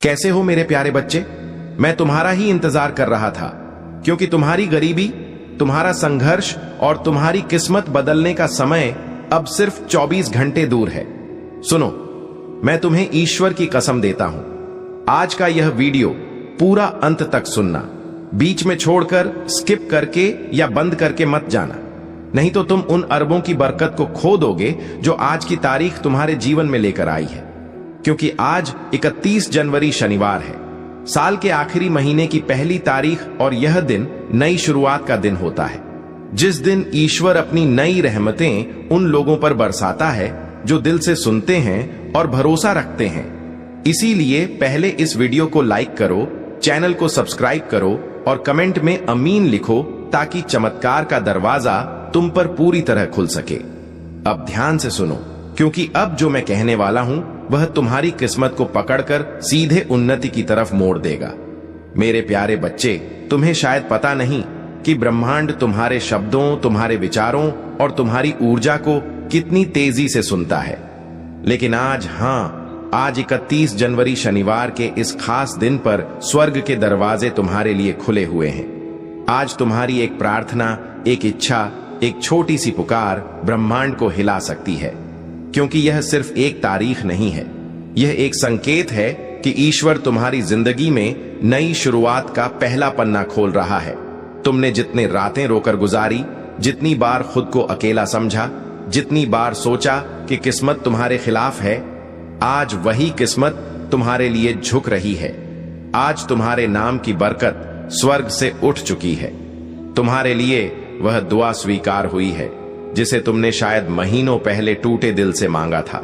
कैसे हो मेरे प्यारे बच्चे। मैं तुम्हारा ही इंतजार कर रहा था, क्योंकि तुम्हारी गरीबी, तुम्हारा संघर्ष और तुम्हारी किस्मत बदलने का समय अब सिर्फ 24 घंटे दूर है। सुनो, मैं तुम्हें ईश्वर की कसम देता हूं, आज का यह वीडियो पूरा अंत तक सुनना, बीच में छोड़कर स्किप करके या बंद करके मत जाना, नहीं तो तुम उन अरबों की बरकत को खो दोगे जो आज की तारीख तुम्हारे जीवन में लेकर आई है। क्योंकि आज 31 जनवरी शनिवार है, साल के आखिरी महीने की पहली तारीख, और यह दिन नई शुरुआत का दिन होता है, जिस दिन ईश्वर अपनी नई रहमतें उन लोगों पर बरसाता है जो दिल से सुनते हैं और भरोसा रखते हैं। इसीलिए पहले इस वीडियो को लाइक करो, चैनल को सब्सक्राइब करो और कमेंट में अमीन लिखो, ताकि चमत्कार का दरवाजा तुम पर पूरी तरह खुल सके। अब ध्यान से सुनो, क्योंकि अब जो मैं कहने वाला हूं वह तुम्हारी किस्मत को पकड़कर सीधे उन्नति की तरफ मोड़ देगा। मेरे प्यारे बच्चे, तुम्हें शायद पता नहीं कि ब्रह्मांड तुम्हारे शब्दों, तुम्हारे विचारों और तुम्हारी ऊर्जा को कितनी तेजी से सुनता है। लेकिन आज, आज 31 जनवरी शनिवार के इस खास दिन पर स्वर्ग के दरवाजे तुम्हारे लिए खुले हुए हैं। आज तुम्हारी एक प्रार्थना, एक इच्छा, एक छोटी सी पुकार ब्रह्मांड को हिला सकती है। क्योंकि यह सिर्फ एक तारीख नहीं है, यह एक संकेत है कि ईश्वर तुम्हारी जिंदगी में नई शुरुआत का पहला पन्ना खोल रहा है। तुमने जितने रातें रोकर गुजारी, जितनी बार खुद को अकेला समझा, जितनी बार सोचा कि किस्मत तुम्हारे खिलाफ है, आज वही किस्मत तुम्हारे लिए झुक रही है। आज तुम्हारे नाम की बरकत स्वर्ग से उठ चुकी है। तुम्हारे लिए वह दुआ स्वीकार हुई है जिसे तुमने शायद महीनों पहले टूटे दिल से मांगा था।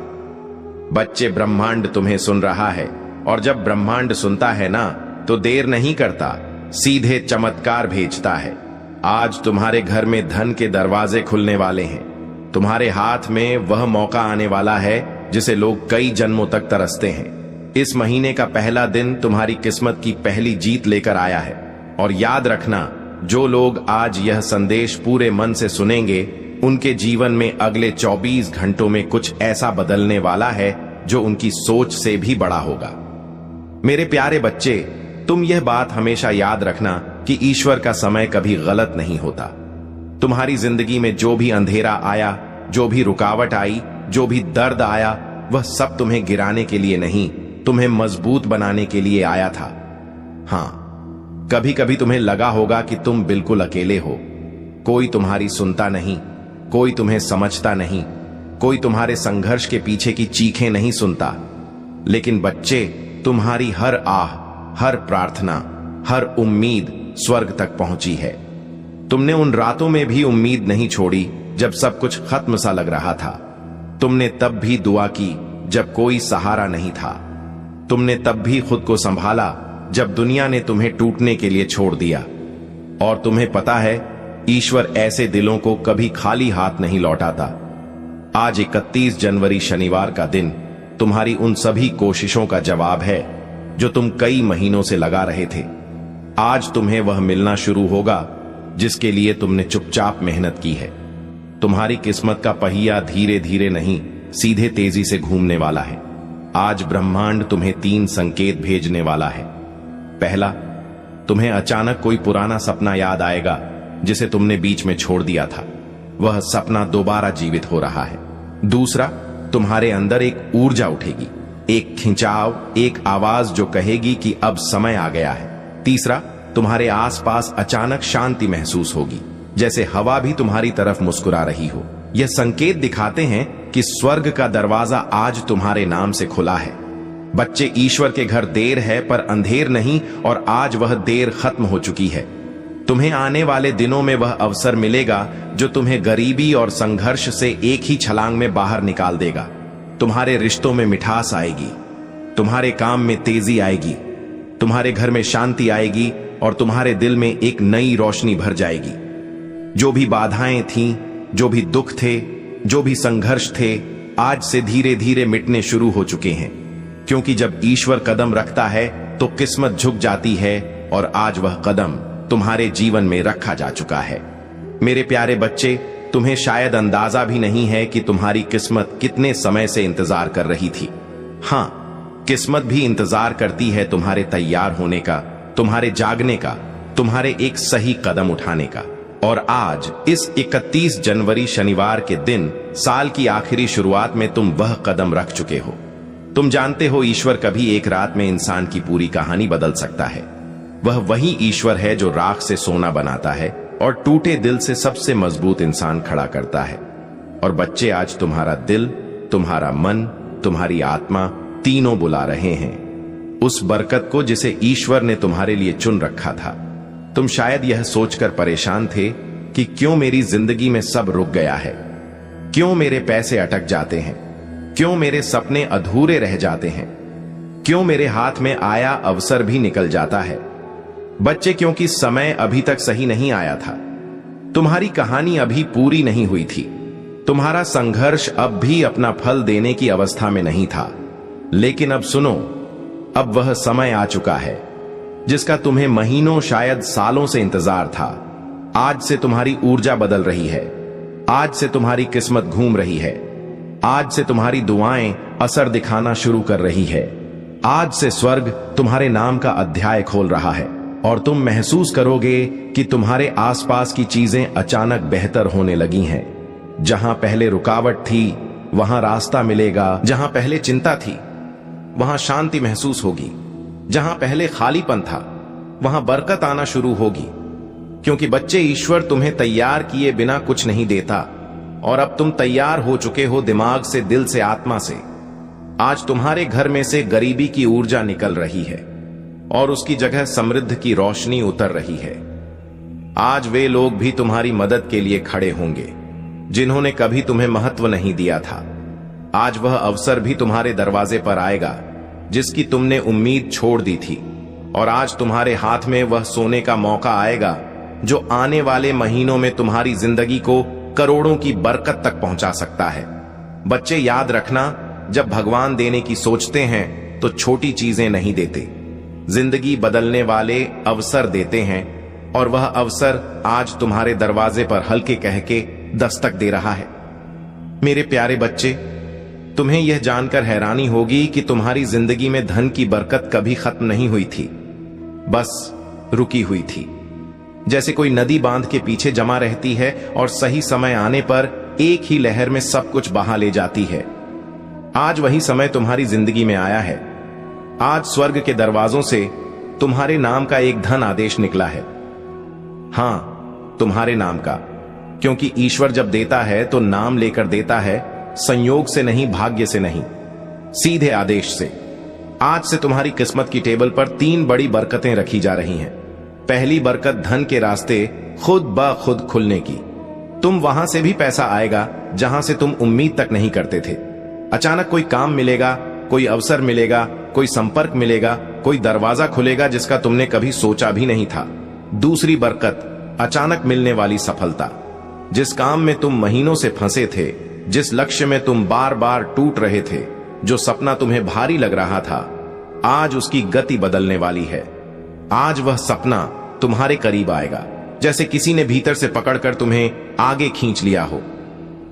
बच्चे, ब्रह्मांड तुम्हें सुन रहा है, और जब ब्रह्मांड सुनता है ना, तो देर नहीं करता, सीधे चमत्कार भेजता है। आज तुम्हारे घर में धन के दरवाजे खुलने वाले हैं। तुम्हारे हाथ में वह मौका आने वाला है जिसे लोग कई जन्मों तक तरसते हैं। इस महीने का पहला दिन तुम्हारी किस्मत की पहली जीत लेकर आया है। और याद रखना, जो लोग आज यह संदेश पूरे मन से सुनेंगे, उनके जीवन में अगले 24 घंटों में कुछ ऐसा बदलने वाला है जो उनकी सोच से भी बड़ा होगा। मेरे प्यारे बच्चे, तुम यह बात हमेशा याद रखना कि ईश्वर का समय कभी गलत नहीं होता। तुम्हारी जिंदगी में जो भी अंधेरा आया, जो भी रुकावट आई, जो भी दर्द आया, वह सब तुम्हें गिराने के लिए नहीं, तुम्हें मजबूत बनाने के लिए आया था। कभी कभी तुम्हें लगा होगा कि तुम बिल्कुल अकेले हो, कोई तुम्हारी सुनता नहीं, कोई तुम्हें समझता नहीं, कोई तुम्हारे संघर्ष के पीछे की चीखें नहीं सुनता। लेकिन बच्चे, तुम्हारी हर आह, हर प्रार्थना, हर उम्मीद स्वर्ग तक पहुंची है। तुमने उन रातों में भी उम्मीद नहीं छोड़ी जब सब कुछ खत्म सा लग रहा था। तुमने तब भी दुआ की जब कोई सहारा नहीं था। तुमने तब भी खुद को संभाला जब दुनिया ने तुम्हें टूटने के लिए छोड़ दिया। और तुम्हें पता है, ईश्वर ऐसे दिलों को कभी खाली हाथ नहीं लौटाता। आज 31 जनवरी शनिवार का दिन तुम्हारी उन सभी कोशिशों का जवाब है जो तुम कई महीनों से लगा रहे थे। आज तुम्हें वह मिलना शुरू होगा जिसके लिए तुमने चुपचाप मेहनत की है। तुम्हारी किस्मत का पहिया धीरे धीरे नहीं, सीधे तेजी से घूमने वाला है। आज ब्रह्मांड तुम्हें 3 संकेत भेजने वाला है। पहला, तुम्हें अचानक कोई पुराना सपना याद आएगा जिसे तुमने बीच में छोड़ दिया था। वह सपना दोबारा जीवित हो रहा है। दूसरा, तुम्हारे अंदर एक ऊर्जा उठेगी, एक खिंचाव, एक आवाज जो कहेगी कि अब समय आ गया है। तीसरा, तुम्हारे आसपास अचानक शांति महसूस होगी, जैसे हवा भी तुम्हारी तरफ मुस्कुरा रही हो। यह संकेत दिखाते हैं कि स्वर्ग का दरवाजा आज तुम्हारे नाम से खुला है। बच्चे, ईश्वर के घर देर है पर अंधेर नहीं, और आज वह देर खत्म हो चुकी है। तुम्हें आने वाले दिनों में वह अवसर मिलेगा जो तुम्हें गरीबी और संघर्ष से एक ही छलांग में बाहर निकाल देगा। तुम्हारे रिश्तों में मिठास आएगी, तुम्हारे काम में तेजी आएगी, तुम्हारे घर में शांति आएगी, और तुम्हारे दिल में एक नई रोशनी भर जाएगी। जो भी बाधाएं थीं, जो भी दुख थे, जो भी संघर्ष थे, आज से धीरे धीरे मिटने शुरू हो चुके हैं। क्योंकि जब ईश्वर कदम रखता है तो किस्मत झुक जाती है, और आज वह कदम तुम्हारे जीवन में रखा जा चुका है। मेरे प्यारे बच्चे, तुम्हें शायद अंदाजा भी नहीं है कि तुम्हारी किस्मत कितने समय से इंतजार कर रही थी। किस्मत भी इंतजार करती है तुम्हारे तैयार होने का, तुम्हारे जागने का, तुम्हारे एक सही कदम उठाने का। और आज इस 31 जनवरी शनिवार के दिन साल की आखिरी शुरुआत में तुम वह कदम रख चुके हो। तुम जानते हो ईश्वर कभी एक रात में इंसान की पूरी कहानी बदल सकता है। वह वही ईश्वर है जो राख से सोना बनाता है और टूटे दिल से सबसे मजबूत इंसान खड़ा करता है। और बच्चे, आज तुम्हारा दिल, तुम्हारा मन, तुम्हारी आत्मा तीनों बुला रहे हैं उस बरकत को जिसे ईश्वर ने तुम्हारे लिए चुन रखा था। तुम शायद यह सोचकर परेशान थे कि क्यों मेरी जिंदगी में सब रुक गया है, क्यों मेरे पैसे अटक जाते हैं, क्यों मेरे सपने अधूरे रह जाते हैं, क्यों मेरे हाथ में आया अवसर भी निकल जाता है। बच्चे, क्योंकि समय अभी तक सही नहीं आया था। तुम्हारी कहानी अभी पूरी नहीं हुई थी। तुम्हारा संघर्ष अब भी अपना फल देने की अवस्था में नहीं था। लेकिन अब सुनो, अब वह समय आ चुका है जिसका तुम्हें महीनों, शायद सालों से इंतजार था। आज से तुम्हारी ऊर्जा बदल रही है, आज से तुम्हारी किस्मत घूम रही है, आज से तुम्हारी दुआएं असर दिखाना शुरू कर रही है। आज से स्वर्ग तुम्हारे नाम का अध्याय खोल रहा है और तुम महसूस करोगे कि तुम्हारे आसपास की चीजें अचानक बेहतर होने लगी हैं। जहां पहले रुकावट थी वहां रास्ता मिलेगा, जहां पहले चिंता थी वहां शांति महसूस होगी, जहां पहले खालीपन था वहां बरकत आना शुरू होगी। क्योंकि बच्चे, ईश्वर तुम्हें तैयार किए बिना कुछ नहीं देता और अब तुम तैयार हो चुके हो, दिमाग से, दिल से, आत्मा से। आज तुम्हारे घर में से गरीबी की ऊर्जा निकल रही है और उसकी जगह समृद्धि की रोशनी उतर रही है। आज वे लोग भी तुम्हारी मदद के लिए खड़े होंगे जिन्होंने कभी तुम्हें महत्व नहीं दिया था। आज वह अवसर भी तुम्हारे दरवाजे पर आएगा जिसकी तुमने उम्मीद छोड़ दी थी। और आज तुम्हारे हाथ में वह सोने का मौका आएगा जो आने वाले महीनों में तुम्हारी जिंदगी को करोड़ों की बरकत तक पहुंचा सकता है। बच्चे, याद रखना, जब भगवान देने की सोचते हैं तो छोटी चीजें नहीं देते, जिंदगी बदलने वाले अवसर देते हैं। और वह अवसर आज तुम्हारे दरवाजे पर हल्के कह के दस्तक दे रहा है। मेरे प्यारे बच्चे, तुम्हें यह जानकर हैरानी होगी कि तुम्हारी जिंदगी में धन की बरकत कभी खत्म नहीं हुई थी, बस रुकी हुई थी। जैसे कोई नदी बांध के पीछे जमा रहती है और सही समय आने पर एक ही लहर में सब कुछ बहा ले जाती है। आज वही समय तुम्हारी जिंदगी में आया है। आज स्वर्ग के दरवाजों से तुम्हारे नाम का एक धन आदेश निकला है। हां, तुम्हारे नाम का, क्योंकि ईश्वर जब देता है तो नाम लेकर देता है, संयोग से नहीं, भाग्य से नहीं, सीधे आदेश से। आज से तुम्हारी किस्मत की टेबल पर 3 बड़ी बरकतें रखी जा रही हैं। पहली बरकत, धन के रास्ते खुद ब खुद खुलने की। तुम वहां से भी पैसा आएगा जहां से तुम उम्मीद तक नहीं करते थे। अचानक कोई काम मिलेगा, कोई अवसर मिलेगा, कोई संपर्क मिलेगा, कोई दरवाजा खुलेगा जिसका तुमने कभी सोचा भी नहीं था। दूसरी बरकत, अचानक मिलने वाली सफलता। जिस काम में तुम महीनों से फंसे थे, जिस लक्ष्य में तुम बार बार टूट रहे थे, जो सपना तुम्हें भारी लग रहा था, आज उसकी गति बदलने वाली है। आज वह सपना तुम्हारे करीब आएगा जैसे किसी ने भीतर से पकड़कर तुम्हें आगे खींच लिया हो।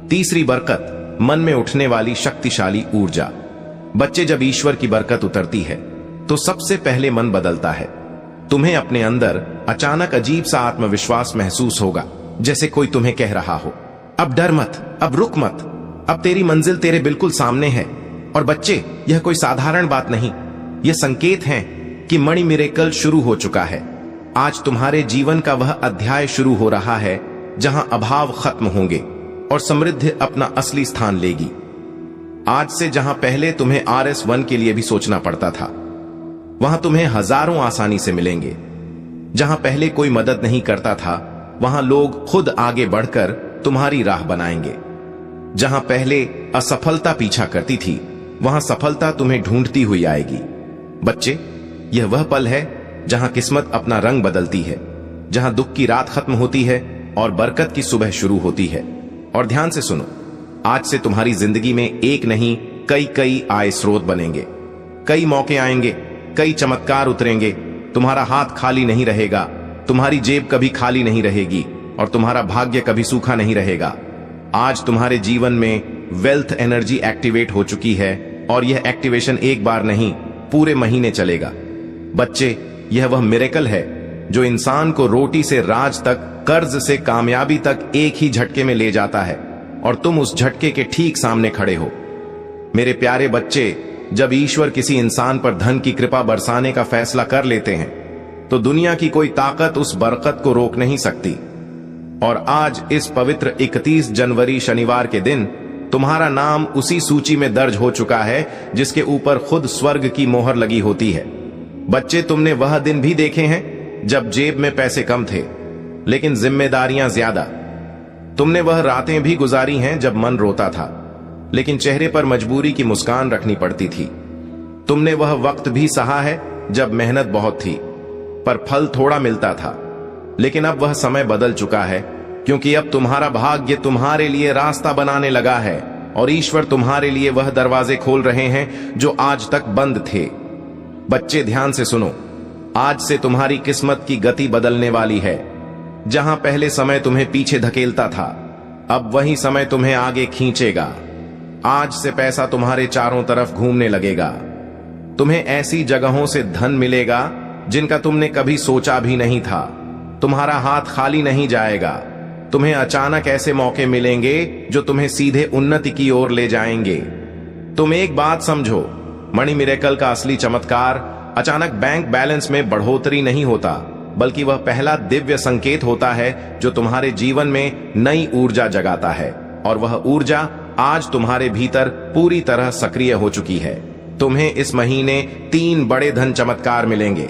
तीसरी बरकत, मन में उठने वाली शक्तिशाली ऊर्जा। बच्चे, जब ईश्वर की बरकत उतरती है तो सबसे पहले मन बदलता है। तुम्हें अपने अंदर अचानक अजीब सा आत्मविश्वास महसूस होगा, जैसे कोई तुम्हें कह रहा हो, अब डर मत, अब रुक मत, अब तेरी मंजिल तेरे बिल्कुल सामने है। और बच्चे, यह कोई साधारण बात नहीं, यह संकेत है कि मणि मिरेकल शुरू हो चुका है। आज तुम्हारे जीवन का वह अध्याय शुरू हो रहा है जहां अभाव खत्म होंगे और समृद्धि अपना असली स्थान लेगी। आज से जहां पहले तुम्हें RS1 के लिए भी सोचना पड़ता था, वहां तुम्हें हजारों आसानी से मिलेंगे। जहां पहले कोई मदद नहीं करता था, वहां लोग खुद आगे बढ़कर तुम्हारी राह बनाएंगे। जहां पहले असफलता पीछा करती थी, वहां सफलता तुम्हें ढूंढती हुई आएगी। बच्चे, यह वह पल है जहां किस्मत अपना रंग बदलती है, जहां दुख की रात खत्म होती है और बरकत की सुबह शुरू होती है। और ध्यान से सुनो, आज से तुम्हारी जिंदगी में एक नहीं, कई आय स्रोत बनेंगे। कई मौके आएंगे, कई चमत्कार उतरेंगे। तुम्हारा हाथ खाली नहीं रहेगा, तुम्हारी जेब कभी खाली नहीं रहेगी और तुम्हारा भाग्य कभी सूखा नहीं रहेगा। आज तुम्हारे जीवन में वेल्थ एनर्जी एक्टिवेट हो चुकी है और यह एक्टिवेशन एक बार नहीं, पूरे महीने चलेगा। बच्चे, यह वह मिरेकल है जो इंसान को रोटी से राज तक, कर्ज से कामयाबी तक एक ही झटके में ले जाता है, और तुम उस झटके के ठीक सामने खड़े हो। मेरे प्यारे बच्चे, जब ईश्वर किसी इंसान पर धन की कृपा बरसाने का फैसला कर लेते हैं तो दुनिया की कोई ताकत उस बरकत को रोक नहीं सकती। और आज इस पवित्र 31 जनवरी शनिवार के दिन तुम्हारा नाम उसी सूची में दर्ज हो चुका है जिसके ऊपर खुद स्वर्ग की मोहर लगी होती है। बच्चे, तुमने वह दिन भी देखे हैं जब जेब में पैसे कम थे लेकिन जिम्मेदारियां ज्यादा। तुमने वह रातें भी गुजारी हैं जब मन रोता था लेकिन चेहरे पर मजबूरी की मुस्कान रखनी पड़ती थी। तुमने वह वक्त भी सहा है जब मेहनत बहुत थी पर फल थोड़ा मिलता था। लेकिन अब वह समय बदल चुका है, क्योंकि अब तुम्हारा भाग्य तुम्हारे लिए रास्ता बनाने लगा है और ईश्वर तुम्हारे लिए वह दरवाजे खोल रहे हैं जो आज तक बंद थे। बच्चे, ध्यान से सुनो, आज से तुम्हारी किस्मत की गति बदलने वाली है। जहां पहले समय तुम्हें पीछे धकेलता था, अब वही समय तुम्हें आगे खींचेगा। आज से पैसा तुम्हारे चारों तरफ घूमने लगेगा। तुम्हें ऐसी जगहों से धन मिलेगा जिनका तुमने कभी सोचा भी नहीं था। तुम्हारा हाथ खाली नहीं जाएगा। तुम्हें अचानक ऐसे मौके मिलेंगे जो तुम्हें सीधे उन्नति की ओर ले जाएंगे। तुम एक बात समझो, मनी मिरेकल का असली चमत्कार अचानक बैंक बैलेंस में बढ़ोतरी नहीं होता, बल्कि वह पहला दिव्य संकेत होता है जो तुम्हारे जीवन में नई ऊर्जा जगाता है। और वह ऊर्जा आज तुम्हारे भीतर पूरी तरह सक्रिय हो चुकी है। तुम्हें इस महीने 3 बड़े धन चमत्कार मिलेंगे।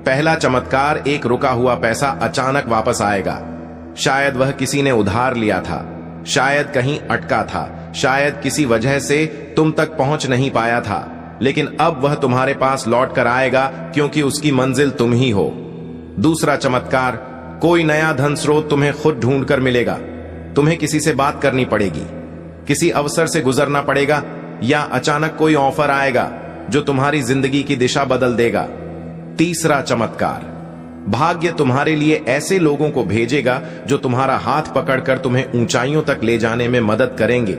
पहला चमत्कार, एक रुका हुआ पैसा अचानक वापस आएगा। शायद वह किसी ने उधार लिया था, शायद कहीं अटका था, शायद किसी वजह से तुम तक पहुंच नहीं पाया था, लेकिन अब वह तुम्हारे पास लौट कर आएगा क्योंकि उसकी मंजिल तुम ही हो। दूसरा चमत्कार, कोई नया धन स्रोत तुम्हें खुद ढूंढ कर मिलेगा। तुम्हें किसी से बात करनी पड़ेगी, किसी अवसर से गुजरना पड़ेगा, या अचानक कोई ऑफर आएगा जो तुम्हारी जिंदगी की दिशा बदल देगा। तीसरा चमत्कार, भाग्य तुम्हारे लिए ऐसे लोगों को भेजेगा जो तुम्हारा हाथ पकड़कर तुम्हें ऊंचाइयों तक ले जाने में मदद करेंगे।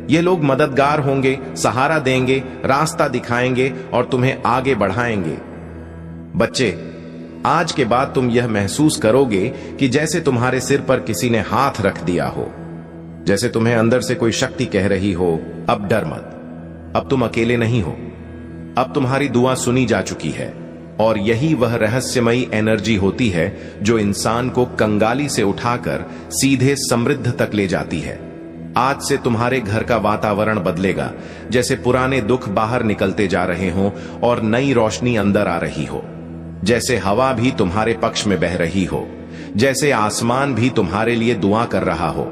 ये लोग मददगार होंगे, सहारा देंगे, रास्ता दिखाएंगे और तुम्हें आगे बढ़ाएंगे। बच्चे, आज के बाद तुम यह महसूस करोगे कि जैसे तुम्हारे सिर पर किसी ने हाथ रख दिया हो, जैसे तुम्हें अंदर से कोई शक्ति कह रही हो, अब डर मत, अब तुम अकेले नहीं हो, अब तुम्हारी दुआ सुनी जा चुकी है। और यही वह रहस्यमयी एनर्जी होती है जो इंसान को कंगाली से उठाकर सीधे समृद्ध तक ले जाती है। आज से तुम्हारे घर का वातावरण बदलेगा, जैसे पुराने दुख बाहर निकलते जा रहे हों और नई रोशनी अंदर आ रही हो, जैसे हवा भी तुम्हारे पक्ष में बह रही हो, जैसे आसमान भी तुम्हारे लिए दुआ कर रहा हो।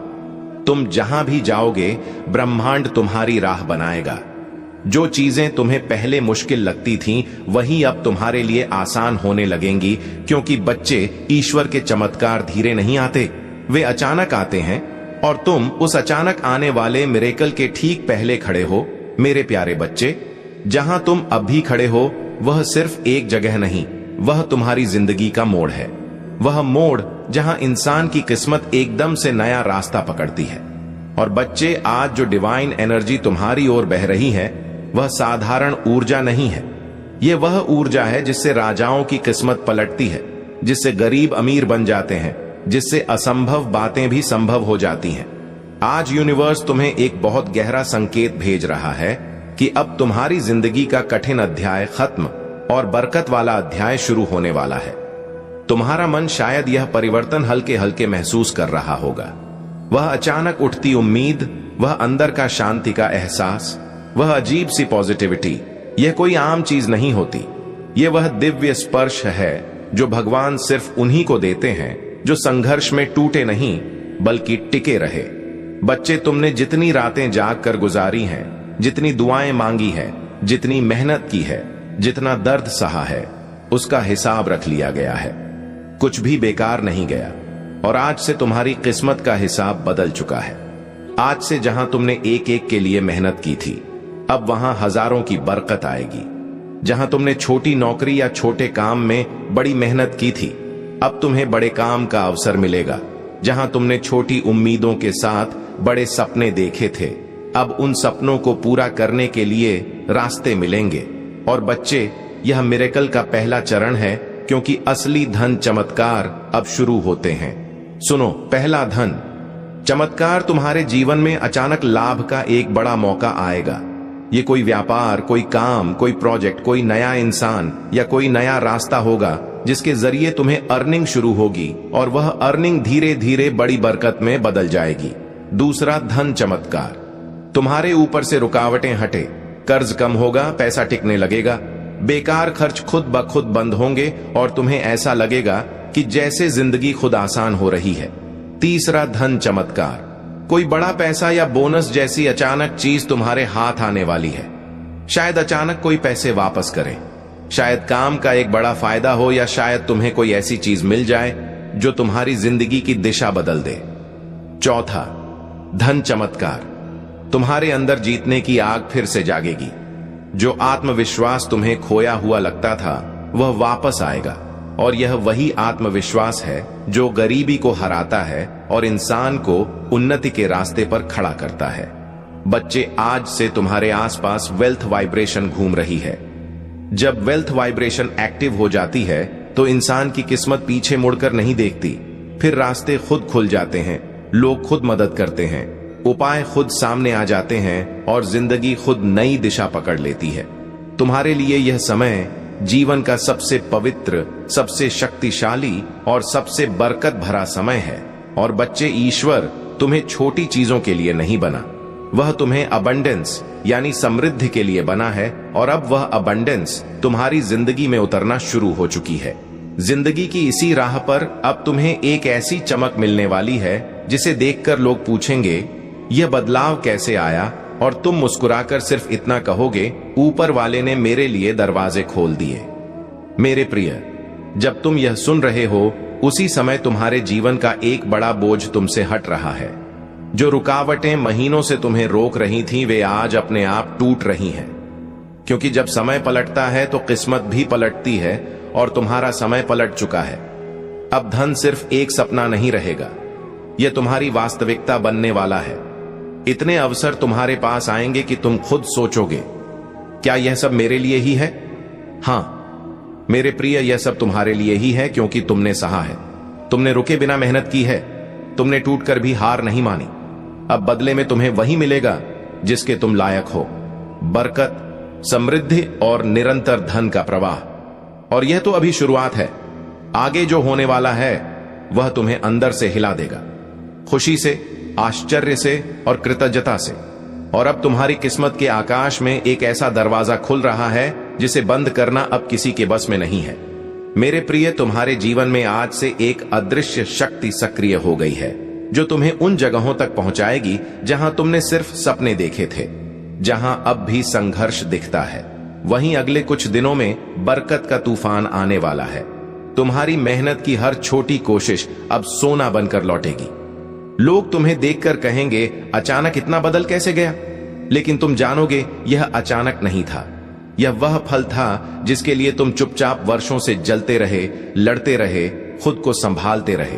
तुम जहां भी जाओगे, ब्रह्मांड तुम्हारी राह बनाएगा। जो चीजें तुम्हें पहले मुश्किल लगती थीं, वही अब तुम्हारे लिए आसान होने लगेंगी, क्योंकि बच्चे, ईश्वर के चमत्कार धीरे नहीं आते, वे अचानक आते हैं और तुम उस अचानक आने वाले मिरेकल के ठीक पहले खड़े हो। मेरे प्यारे बच्चे, जहां तुम अब भी खड़े हो, वह सिर्फ एक जगह नहीं, वह तुम्हारी जिंदगी का मोड़ है। वह मोड़ जहां इंसान की किस्मत एकदम से नया रास्ता पकड़ती है। और बच्चे, आज जो डिवाइन एनर्जी तुम्हारी ओर बह रही है, वह साधारण ऊर्जा नहीं है। यह वह ऊर्जा है जिससे राजाओं की किस्मत पलटती है, जिससे गरीब अमीर बन जाते हैं, जिससे असंभव बातें भी संभव हो जाती हैं। आज यूनिवर्स तुम्हें एक बहुत गहरा संकेत भेज रहा है कि अब तुम्हारी जिंदगी का कठिन अध्याय खत्म और बरकत वाला अध्याय शुरू होने वाला है। तुम्हारा मन शायद यह परिवर्तन हल्के हल्के महसूस कर रहा होगा। वह अचानक उठती उम्मीद, वह अंदर का शांति का एहसास, वह अजीब सी पॉजिटिविटी, यह कोई आम चीज नहीं होती। यह वह दिव्य स्पर्श है जो भगवान सिर्फ उन्हीं को देते हैं जो संघर्ष में टूटे नहीं बल्कि टिके रहे। बच्चे, तुमने जितनी रातें जाग कर गुजारी हैं, जितनी दुआएं मांगी हैं, जितनी मेहनत की है, जितना दर्द सहा है, उसका हिसाब रख लिया गया है। कुछ भी बेकार नहीं गया। और आज से तुम्हारी किस्मत का हिसाब बदल चुका है। आज से जहां तुमने एक एक के लिए मेहनत की थी, अब वहां हजारों की बरकत आएगी। जहां तुमने छोटी नौकरी या छोटे काम में बड़ी मेहनत की थी, अब तुम्हें बड़े काम का अवसर मिलेगा। जहां तुमने छोटी उम्मीदों के साथ बड़े सपने देखे थे, अब उन सपनों को पूरा करने के लिए रास्ते मिलेंगे। और बच्चे, यह मिरेकल का पहला चरण है, क्योंकि असली धन चमत्कार अब शुरू होते हैं। सुनो, पहला धन चमत्कार। तुम्हारे जीवन में अचानक लाभ का एक बड़ा मौका आएगा। ये कोई व्यापार, कोई काम, कोई प्रोजेक्ट, कोई नया इंसान या कोई नया रास्ता होगा जिसके जरिए तुम्हें अर्निंग शुरू होगी, और वह अर्निंग धीरे धीरे बड़ी बरकत में बदल जाएगी। दूसरा धन चमत्कार। तुम्हारे ऊपर से रुकावटें हटे, कर्ज कम होगा, पैसा टिकने लगेगा, बेकार खर्च खुद ब खुद बंद होंगे और तुम्हें ऐसा लगेगा कि जैसे जिंदगी खुद आसान हो रही है। तीसरा धन चमत्कार। कोई बड़ा पैसा या बोनस जैसी अचानक चीज तुम्हारे हाथ आने वाली है। शायद अचानक कोई पैसे वापस करे, शायद काम का एक बड़ा फायदा हो, या शायद तुम्हें कोई ऐसी चीज मिल जाए जो तुम्हारी जिंदगी की दिशा बदल दे। चौथा धन चमत्कार। तुम्हारे अंदर जीतने की आग फिर से जागेगी। जो आत्मविश्वास तुम्हें खोया हुआ लगता था वह वापस आएगा, और यह वही आत्मविश्वास है जो गरीबी को हराता है और इंसान को उन्नति के रास्ते पर खड़ा करता है। बच्चे, आज से तुम्हारे आसपास वेल्थ वाइब्रेशन घूम रही है। जब वेल्थ वाइब्रेशन एक्टिव हो जाती है तो इंसान की किस्मत पीछे मुड़कर नहीं देखती। फिर रास्ते खुद खुल जाते हैं, लोग खुद मदद करते हैं, उपाय खुद सामने आ जाते हैं और जिंदगी खुद नई दिशा पकड़ लेती है। तुम्हारे लिए यह समय जीवन का सबसे पवित्र, सबसे शक्तिशाली और सबसे बरकत भरा समय है। और बच्चे, ईश्वर तुम्हें छोटी चीजों के लिए नहीं बना, वह तुम्हें अबंडेंस यानी समृद्धि के लिए बना है, और अब वह अबंडेंस तुम्हारी जिंदगी में उतरना शुरू हो चुकी है। जिंदगी की इसी राह पर अब तुम्हें एक ऐसी चमक मिलने वाली है जिसे देखकर लोग पूछेंगे, यह बदलाव कैसे आया? और तुम मुस्कुराकर सिर्फ इतना कहोगे, ऊपर वाले ने मेरे लिए दरवाजे खोल दिए। मेरे प्रिय, जब तुम यह सुन रहे हो उसी समय तुम्हारे जीवन का एक बड़ा बोझ तुमसे हट रहा है। जो रुकावटें महीनों से तुम्हें रोक रही थीं, वे आज अपने आप टूट रही हैं। क्योंकि जब समय पलटता है तो किस्मत भी पलटती है, और तुम्हारा समय पलट चुका है। अब धन सिर्फ एक सपना नहीं रहेगा, यह तुम्हारी वास्तविकता बनने वाला है। इतने अवसर तुम्हारे पास आएंगे कि तुम खुद सोचोगे, क्या यह सब मेरे लिए ही है? हां मेरे प्रिय, यह सब तुम्हारे लिए ही है, क्योंकि तुमने सहा है, तुमने रुके बिना मेहनत की है, तुमने टूटकर भी हार नहीं मानी। अब बदले में तुम्हें वही मिलेगा जिसके तुम लायक हो, बरकत, समृद्धि और निरंतर धन का प्रवाह। और यह तो अभी शुरुआत है, आगे जो होने वाला है वह तुम्हें अंदर से हिला देगा, खुशी से, आश्चर्य से और कृतज्ञता से। और अब तुम्हारी किस्मत के आकाश में एक ऐसा दरवाजा खुल रहा है जिसे बंद करना अब किसी के बस में नहीं है। मेरे प्रिय, तुम्हारे जीवन में आज से एक अदृश्य शक्ति सक्रिय हो गई है, जो तुम्हें उन जगहों तक पहुंचाएगी जहां तुमने सिर्फ सपने देखे थे, जहां अब भी संघर्ष दिखता है। वहीं अगले कुछ दिनों में बरकत का तूफान आने वाला है। तुम्हारी मेहनत की हर छोटी कोशिश अब सोना बनकर लौटेगी। लोग तुम्हें देखकर कहेंगे, अचानक इतना बदल कैसे गया? लेकिन तुम जानोगे, यह अचानक नहीं था। यह वह फल था जिसके लिए तुम चुपचाप वर्षों से जलते रहे, लड़ते रहे, खुद को संभालते रहे।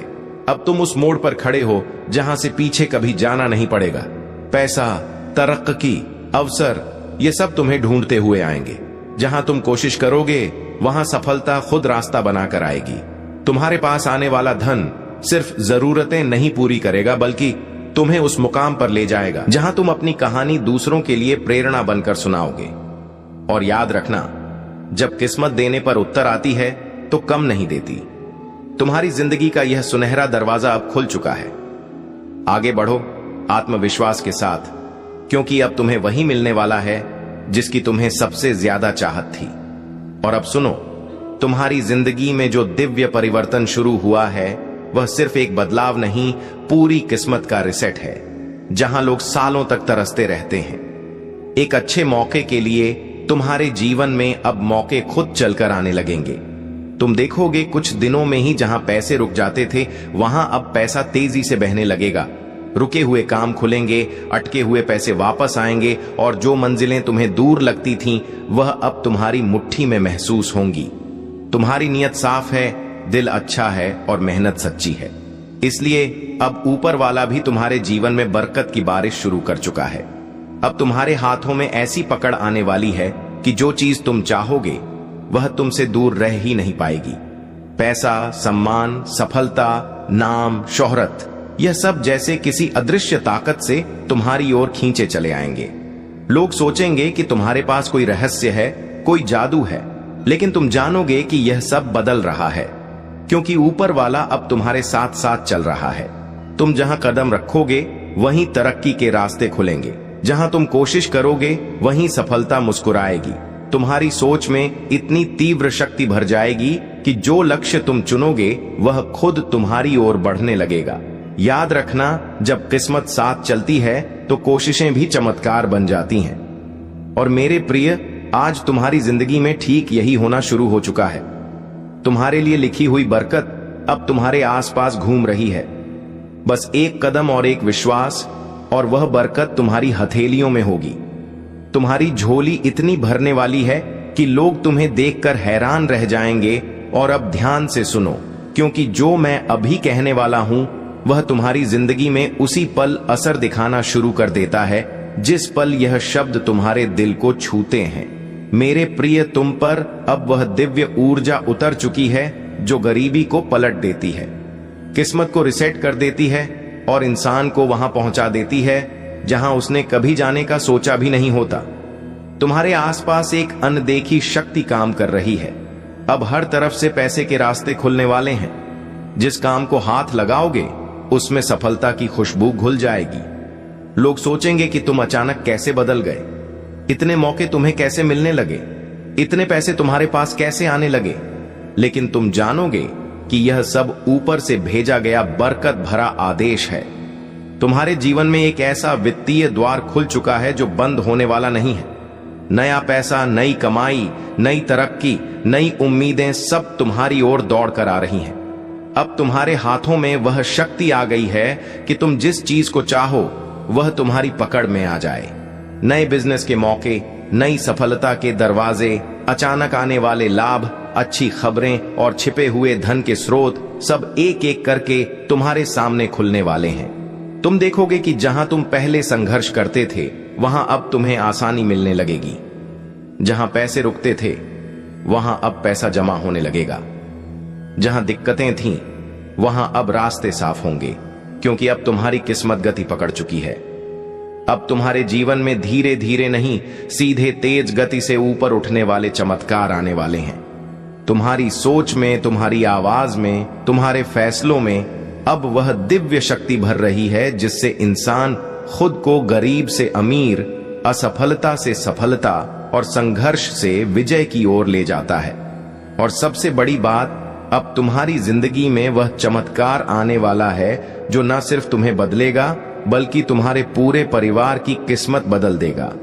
अब तुम उस मोड़ पर खड़े हो जहां से पीछे कभी जाना नहीं पड़ेगा। पैसा, तरक्की, अवसर, ये सब तुम्हें ढूंढते हुए आएंगे। जहां तुम कोशिश करोगे वहां सफलता खुद रास्ता बनाकर आएगी। तुम्हारे पास आने वाला धन सिर्फ जरूरतें नहीं पूरी करेगा, बल्कि तुम्हें उस मुकाम पर ले जाएगा जहां तुम अपनी कहानी दूसरों के लिए प्रेरणा बनकर सुनाओगे। और याद रखना, जब किस्मत देने पर उत्तर आती है तो कम नहीं देती। तुम्हारी जिंदगी का यह सुनहरा दरवाजा अब खुल चुका है। आगे बढ़ो आत्मविश्वास के साथ, क्योंकि अब तुम्हें वही मिलने वाला है जिसकी तुम्हें सबसे ज्यादा चाहत थी। और अब सुनो, तुम्हारी जिंदगी में जो दिव्य परिवर्तन शुरू हुआ है वह सिर्फ एक बदलाव नहीं, पूरी किस्मत का रिसेट है, जहां लोग सालों तक तरसते रहते हैं। एक अच्छे मौके के लिए तुम्हारे जीवन में अब मौके खुद चलकर आने लगेंगे। तुम देखोगे, कुछ दिनों में ही जहां पैसे रुक जाते थे वहां अब पैसा तेजी से बहने लगेगा। रुके हुए काम खुलेंगे, अटके हुए पैसे वापस आएंगे, और जो मंजिलें तुम्हें दूर लगती थीं वह अब तुम्हारी मुट्ठी में महसूस होंगी। तुम्हारी नीयत साफ है, दिल अच्छा है और मेहनत सच्ची है। इसलिए अब ऊपर वाला भी तुम्हारे जीवन में बरकत की बारिश शुरू कर चुका है। अब तुम्हारे हाथों में ऐसी पकड़ आने वाली है कि जो चीज तुम चाहोगे वह तुमसे दूर रह ही नहीं पाएगी। पैसा, सम्मान, सफलता, नाम, शोहरत, यह सब जैसे किसी अदृश्य ताकत से तुम्हारी ओर खींचे चले आएंगे। लोग सोचेंगे कि तुम्हारे पास कोई रहस्य है, कोई जादू है, लेकिन तुम जानोगे कि यह सब बदल रहा है, क्योंकि ऊपर वाला अब तुम्हारे साथ साथ चल रहा है। तुम जहां कदम रखोगे वहीं तरक्की के रास्ते खुलेंगे। जहां तुम कोशिश करोगे वहीं सफलता मुस्कुराएगी। तुम्हारी सोच में इतनी तीव्र शक्ति भर जाएगी कि जो लक्ष्य तुम चुनोगे वह खुद तुम्हारी ओर बढ़ने लगेगा। याद रखना, जब किस्मत साथ चलती है तो कोशिशें भी चमत्कार बन जाती हैं। और मेरे प्रिय, आज तुम्हारी जिंदगी में ठीक यही होना शुरू हो चुका है। तुम्हारे लिए लिखी हुई बरकत अब तुम्हारे आसपास घूम रही है। बस एक कदम और एक विश्वास, और वह बरकत तुम्हारी हथेलियों में होगी। तुम्हारी झोली इतनी भरने वाली है कि लोग तुम्हें देखकर हैरान रह जाएंगे। और अब ध्यान से सुनो, क्योंकि जो मैं अभी कहने वाला हूं वह तुम्हारी जिंदगी में उसी पल असर दिखाना शुरू कर देता है जिस पल यह शब्द तुम्हारे दिल को छूते हैं। मेरे प्रिय, तुम पर अब वह दिव्य ऊर्जा उतर चुकी है जो गरीबी को पलट देती है, किस्मत को रिसेट कर देती है और इंसान को वहां पहुंचा देती है जहां उसने कभी जाने का सोचा भी नहीं होता। तुम्हारे आसपास एक अनदेखी शक्ति काम कर रही है। अब हर तरफ से पैसे के रास्ते खुलने वाले हैं। जिस काम को हाथ लगाओगे उसमें सफलता की खुशबू घुल जाएगी। लोग सोचेंगे कि तुम अचानक कैसे बदल गए, इतने मौके तुम्हें कैसे मिलने लगे, इतने पैसे तुम्हारे पास कैसे आने लगे। लेकिन तुम जानोगे कि यह सब ऊपर से भेजा गया बरकत भरा आदेश है। तुम्हारे जीवन में एक ऐसा वित्तीय द्वार खुल चुका है जो बंद होने वाला नहीं है। नया पैसा, नई कमाई, नई तरक्की, नई उम्मीदें सब तुम्हारी ओर दौड़ कर आ रही हैं। अब तुम्हारे हाथों में वह शक्ति आ गई है कि तुम जिस चीज को चाहो वह तुम्हारी पकड़ में आ जाए। नए बिजनेस के मौके, नई सफलता के दरवाजे, अचानक आने वाले लाभ, अच्छी खबरें और छिपे हुए धन के स्रोत सब एक एक करके तुम्हारे सामने खुलने वाले हैं। तुम देखोगे कि जहां तुम पहले संघर्ष करते थे वहां अब तुम्हें आसानी मिलने लगेगी। जहां पैसे रुकते थे वहां अब पैसा जमा होने लगेगा। जहां दिक्कतें थीं वहां अब रास्ते साफ होंगे, क्योंकि अब तुम्हारी किस्मत गति पकड़ चुकी है। अब तुम्हारे जीवन में धीरे धीरे नहीं, सीधे तेज गति से ऊपर उठने वाले चमत्कार आने वाले हैं। तुम्हारी सोच में, तुम्हारी आवाज में, तुम्हारे फैसलों में अब वह दिव्य शक्ति भर रही है जिससे इंसान खुद को गरीब से अमीर, असफलता से सफलता और संघर्ष से विजय की ओर ले जाता है। और सबसे बड़ी बात, अब तुम्हारी जिंदगी में वह चमत्कार आने वाला है जो न सिर्फ तुम्हें बदलेगा बल्कि तुम्हारे पूरे परिवार की किस्मत बदल देगा।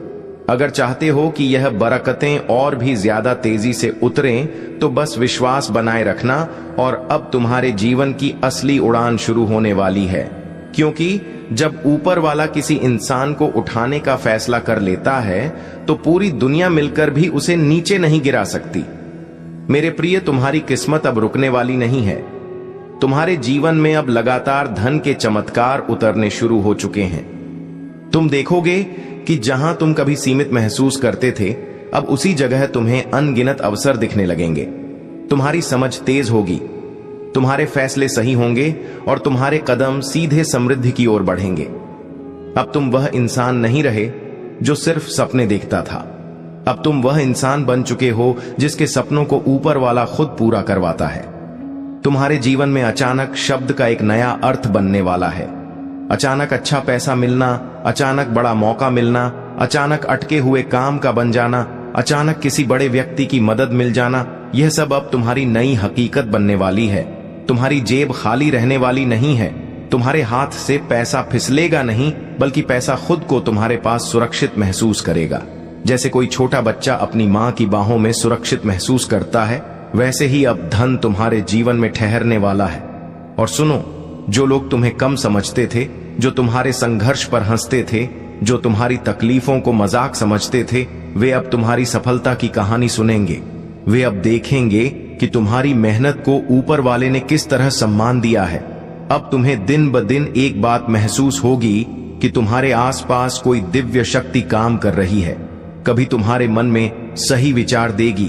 अगर चाहते हो कि यह बरकतें और भी ज्यादा तेजी से उतरें तो बस विश्वास बनाए रखना, और अब तुम्हारे जीवन की असली उड़ान शुरू होने वाली है। क्योंकि जब ऊपर वाला किसी इंसान को उठाने का फैसला कर लेता है तो पूरी दुनिया मिलकर भी उसे नीचे नहीं गिरा सकती। मेरे प्रिय, तुम्हारी किस्मत अब रुकने वाली नहीं है। तुम्हारे जीवन में अब लगातार धन के चमत्कार उतरने शुरू हो चुके हैं। तुम देखोगे कि जहां तुम कभी सीमित महसूस करते थे अब उसी जगह तुम्हें अनगिनत अवसर दिखने लगेंगे। तुम्हारी समझ तेज होगी, तुम्हारे फैसले सही होंगे और तुम्हारे कदम सीधे समृद्धि की ओर बढ़ेंगे। अब तुम वह इंसान नहीं रहे जो सिर्फ सपने देखता था। अब तुम वह इंसान बन चुके हो जिसके सपनों को ऊपर वाला खुद पूरा करवाता है। तुम्हारे जीवन में अचानक शब्द का एक नया अर्थ बनने वाला है। अचानक अच्छा पैसा मिलना, अचानक बड़ा मौका मिलना, अचानक अटके हुए काम का बन जाना, अचानक किसी बड़े व्यक्ति की मदद मिल जाना, यह सब अब तुम्हारी नई हकीकत बनने वाली है। तुम्हारी जेब खाली रहने वाली नहीं है। तुम्हारे हाथ से पैसा फिसलेगा नहीं, बल्कि पैसा खुद को तुम्हारे पास सुरक्षित महसूस करेगा। जैसे कोई छोटा बच्चा अपनी मां की बाहों में सुरक्षित महसूस करता है, वैसे ही अब धन तुम्हारे जीवन में ठहरने वाला है। और सुनो, जो लोग तुम्हें कम समझते थे, जो तुम्हारे संघर्ष पर हंसते थे, जो तुम्हारी तकलीफों को मजाक समझते थे, वे अब तुम्हारी सफलता की कहानी सुनेंगे। वे अब देखेंगे कि तुम्हारी मेहनत को ऊपर वाले ने किस तरह सम्मान दिया है। अब तुम्हें दिन ब दिन एक बात महसूस होगी कि तुम्हारे आसपास कोई दिव्य शक्ति काम कर रही है। कभी तुम्हारे मन में सही विचार देगी,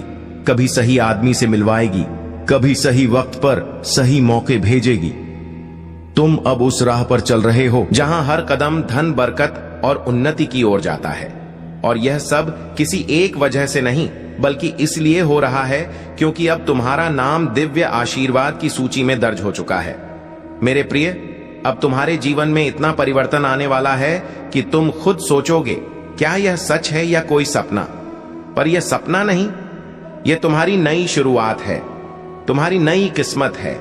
कभी सही आदमी से मिलवाएगी, कभी सही वक्त पर सही मौके भेजेगी। तुम अब उस राह पर चल रहे हो जहां हर कदम धन, बरकत और उन्नति की ओर जाता है। और यह सब किसी एक वजह से नहीं, बल्कि इसलिए हो रहा है क्योंकि अब तुम्हारा नाम दिव्य आशीर्वाद की सूची में दर्ज हो चुका है। मेरे प्रिय, अब तुम्हारे जीवन में इतना परिवर्तन आने वाला है कि तुम खुद सोचोगे, क्या यह सच है या कोई सपना? पर यह सपना नहीं, यह तुम्हारी नई शुरुआत है, तुम्हारी नई किस्मत है,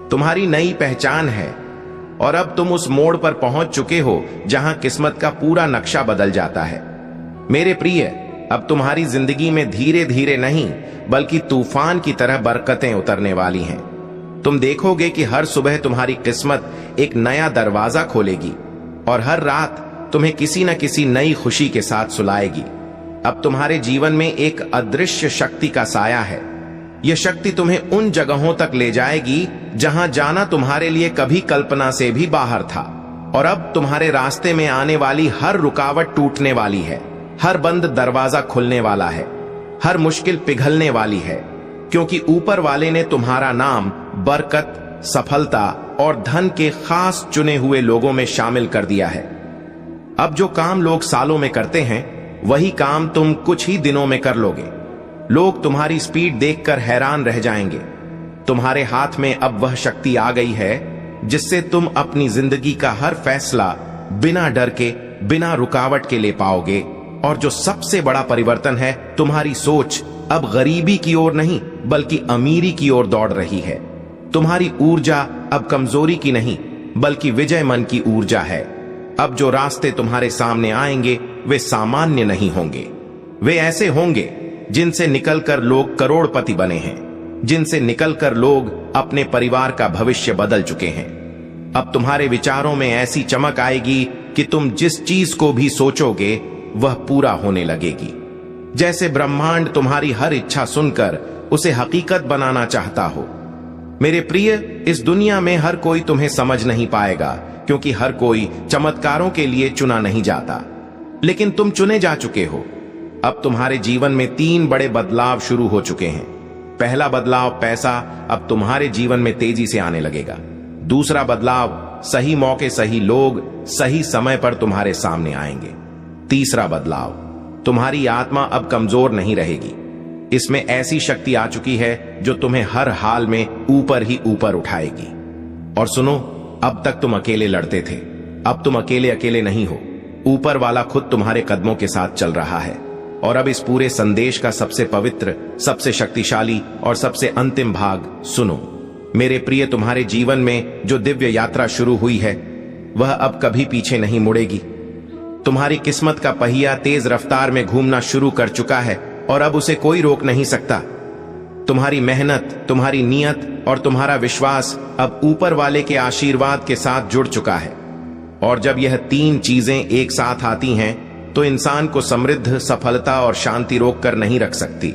तुम्हारी नई पहचान है। और अब तुम उस मोड़ पर पहुंच चुके हो जहां किस्मत का पूरा नक्शा बदल जाता है। मेरे प्रिय, अब तुम्हारी जिंदगी में धीरे धीरे नहीं, बल्कि तूफान की तरह बरकतें उतरने वाली हैं। तुम देखोगे कि हर सुबह तुम्हारी किस्मत एक नया दरवाजा खोलेगी और हर रात तुम्हें किसी न किसी नई खुशी के साथ सुलाएगी। अब तुम्हारे जीवन में एक अदृश्य शक्ति का साया है। यह शक्ति तुम्हें उन जगहों तक ले जाएगी जहां जाना तुम्हारे लिए कभी कल्पना से भी बाहर था। और अब तुम्हारे रास्ते में आने वाली हर रुकावट टूटने वाली है, हर बंद दरवाजा खुलने वाला है, हर मुश्किल पिघलने वाली है, क्योंकि ऊपर वाले ने तुम्हारा नाम बरकत, सफलता और धन के खास चुने हुए लोगों में शामिल कर दिया है। अब जो काम लोग सालों में करते हैं, वही काम तुम कुछ ही दिनों में कर लोगे। लोग तुम्हारी स्पीड देखकर हैरान रह जाएंगे। तुम्हारे हाथ में अब वह शक्ति आ गई है जिससे तुम अपनी जिंदगी का हर फैसला बिना डर के, बिना रुकावट के ले पाओगे। और जो सबसे बड़ा परिवर्तन है, तुम्हारी सोच अब गरीबी की ओर नहीं, बल्कि अमीरी की ओर दौड़ रही है। तुम्हारी ऊर्जा अब कमजोरी की नहीं, बल्कि विजय मन की ऊर्जा है। अब जो रास्ते तुम्हारे सामने आएंगे, वे सामान्य नहीं होंगे। वे ऐसे होंगे जिनसे निकलकर लोग करोड़पति बने हैं, जिनसे निकलकर लोग अपने परिवार का भविष्य बदल चुके हैं। अब तुम्हारे विचारों में ऐसी चमक आएगी कि तुम जिस चीज को भी सोचोगे, वह पूरा होने लगेगी। जैसे ब्रह्मांड तुम्हारी हर इच्छा सुनकर उसे हकीकत बनाना चाहता हो। मेरे प्रिय, इस दुनिया में हर कोई तुम्हें समझ नहीं पाएगा, क्योंकि हर कोई चमत्कारों के लिए चुना नहीं जाता। लेकिन तुम चुने जा चुके हो। अब तुम्हारे जीवन में 3 बड़े बदलाव शुरू हो चुके हैं। पहला बदलाव, पैसा अब तुम्हारे जीवन में तेजी से आने लगेगा। दूसरा बदलाव, सही मौके, सही लोग सही समय पर तुम्हारे सामने आएंगे। तीसरा बदलाव, तुम्हारी आत्मा अब कमजोर नहीं रहेगी। इसमें ऐसी शक्ति आ चुकी है जो तुम्हें हर हाल में ऊपर ही ऊपर उठाएगी। और सुनो, अब तक तुम अकेले लड़ते थे, अब तुम अकेले अकेले नहीं हो। ऊपर वाला खुद तुम्हारे कदमों के साथ चल रहा है। और अब इस पूरे संदेश का सबसे पवित्र, सबसे शक्तिशाली और सबसे अंतिम भाग सुनो। मेरे प्रिय, तुम्हारे जीवन में जो दिव्य यात्रा शुरू हुई है, वह अब कभी पीछे नहीं मुड़ेगी। तुम्हारी किस्मत का पहिया तेज रफ्तार में घूमना शुरू कर चुका है और अब उसे कोई रोक नहीं सकता। तुम्हारी मेहनत, तुम्हारी नियत और तुम्हारा विश्वास अब ऊपर वाले के आशीर्वाद के साथ जुड़ चुका है। और जब यह 3 चीजें एक साथ आती हैं, तो इंसान को समृद्ध, सफलता और शांति रोक कर नहीं रख सकती।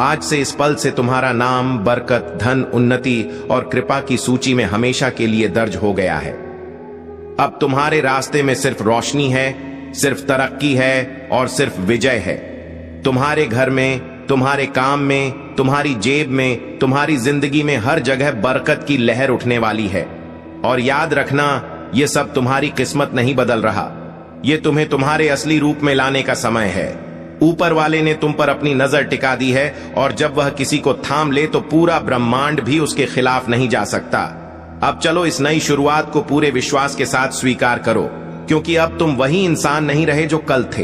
आज से, इस पल से तुम्हारा नाम बरकत, धन, उन्नति और कृपा की सूची में हमेशा के लिए दर्ज हो गया है। अब तुम्हारे रास्ते में सिर्फ रोशनी है, सिर्फ तरक्की है और सिर्फ विजय है। तुम्हारे घर में, तुम्हारे काम में, तुम्हारी जेब में, तुम्हारी जिंदगी में हर जगह बरकत की लहर उठने वाली है। और याद रखना, यह सब तुम्हारी किस्मत नहीं बदल रहा, यह तुम्हें तुम्हारे असली रूप में लाने का समय है। ऊपर वाले ने तुम पर अपनी नजर टिका दी है, और जब वह किसी को थाम ले तो पूरा ब्रह्मांड भी उसके खिलाफ नहीं जा सकता। अब चलो, इस नई शुरुआत को पूरे विश्वास के साथ स्वीकार करो, क्योंकि अब तुम वही इंसान नहीं रहे जो कल थे।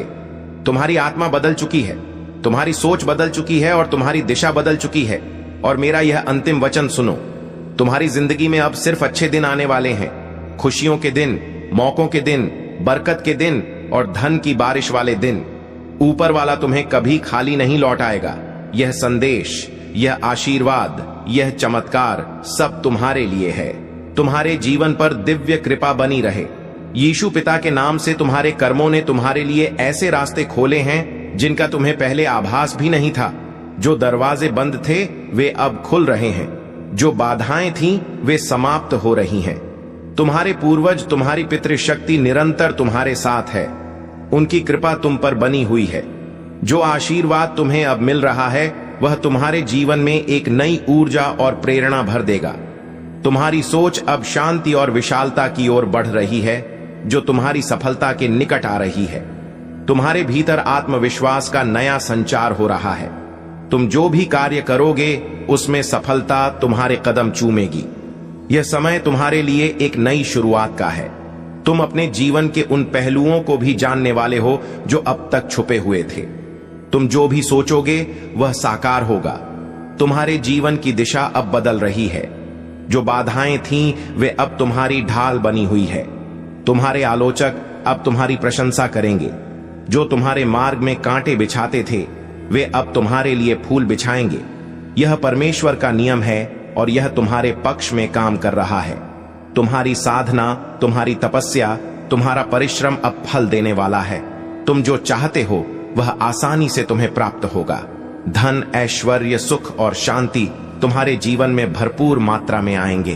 तुम्हारी आत्मा बदल चुकी है, तुम्हारी सोच बदल चुकी है और तुम्हारी दिशा बदल चुकी है। और मेरा यह अंतिम वचन सुनो, तुम्हारी जिंदगी में अब सिर्फ अच्छे दिन आने वाले हैं, खुशियों के दिन, मौकों के दिन, बरकत के दिन और धन की बारिश वाले दिन। ऊपर वाला तुम्हें कभी खाली नहीं लौटाएगा। यह संदेश, यह आशीर्वाद, यह चमत्कार सब तुम्हारे लिए है। तुम्हारे जीवन पर दिव्य कृपा बनी रहे। यीशु पिता के नाम से तुम्हारे कर्मों ने तुम्हारे लिए ऐसे रास्ते खोले हैं जिनका तुम्हें पहले आभास भी नहीं था। जो दरवाजे बंद थे, वे अब खुल रहे हैं। जो बाधाएं थीं, वे समाप्त हो रही हैं। तुम्हारे पूर्वज, तुम्हारी पितृशक्ति निरंतर तुम्हारे साथ है। उनकी कृपा तुम पर बनी हुई है। जो आशीर्वाद तुम्हें अब मिल रहा है वह तुम्हारे जीवन में एक नई ऊर्जा और प्रेरणा भर देगा। तुम्हारी सोच अब शांति और विशालता की ओर बढ़ रही है, जो तुम्हारी सफलता के निकट आ रही है। तुम्हारे भीतर आत्मविश्वास का नया संचार हो रहा है। तुम जो भी कार्य करोगे उसमें सफलता तुम्हारे कदम चूमेगी। यह समय तुम्हारे लिए एक नई शुरुआत का है। तुम अपने जीवन के उन पहलुओं को भी जानने वाले हो जो अब तक छुपे हुए थे। तुम जो भी सोचोगे वह साकार होगा। तुम्हारे जीवन की दिशा अब बदल रही है। जो बाधाएं थीं वे अब तुम्हारी ढाल बनी हुई है। तुम्हारे आलोचक अब तुम्हारी प्रशंसा करेंगे। जो तुम्हारे मार्ग में कांटे बिछाते थे वे अब तुम्हारे लिए फूल बिछाएंगे। यह परमेश्वर का नियम है और यह तुम्हारे पक्ष में काम कर रहा है। तुम्हारी साधना, तुम्हारी तपस्या, तुम्हारा परिश्रम अब फल देने वाला है। तुम जो चाहते हो वह आसानी से तुम्हें प्राप्त होगा। धन, ऐश्वर्य, सुख और शांति तुम्हारे जीवन में भरपूर मात्रा में आएंगे।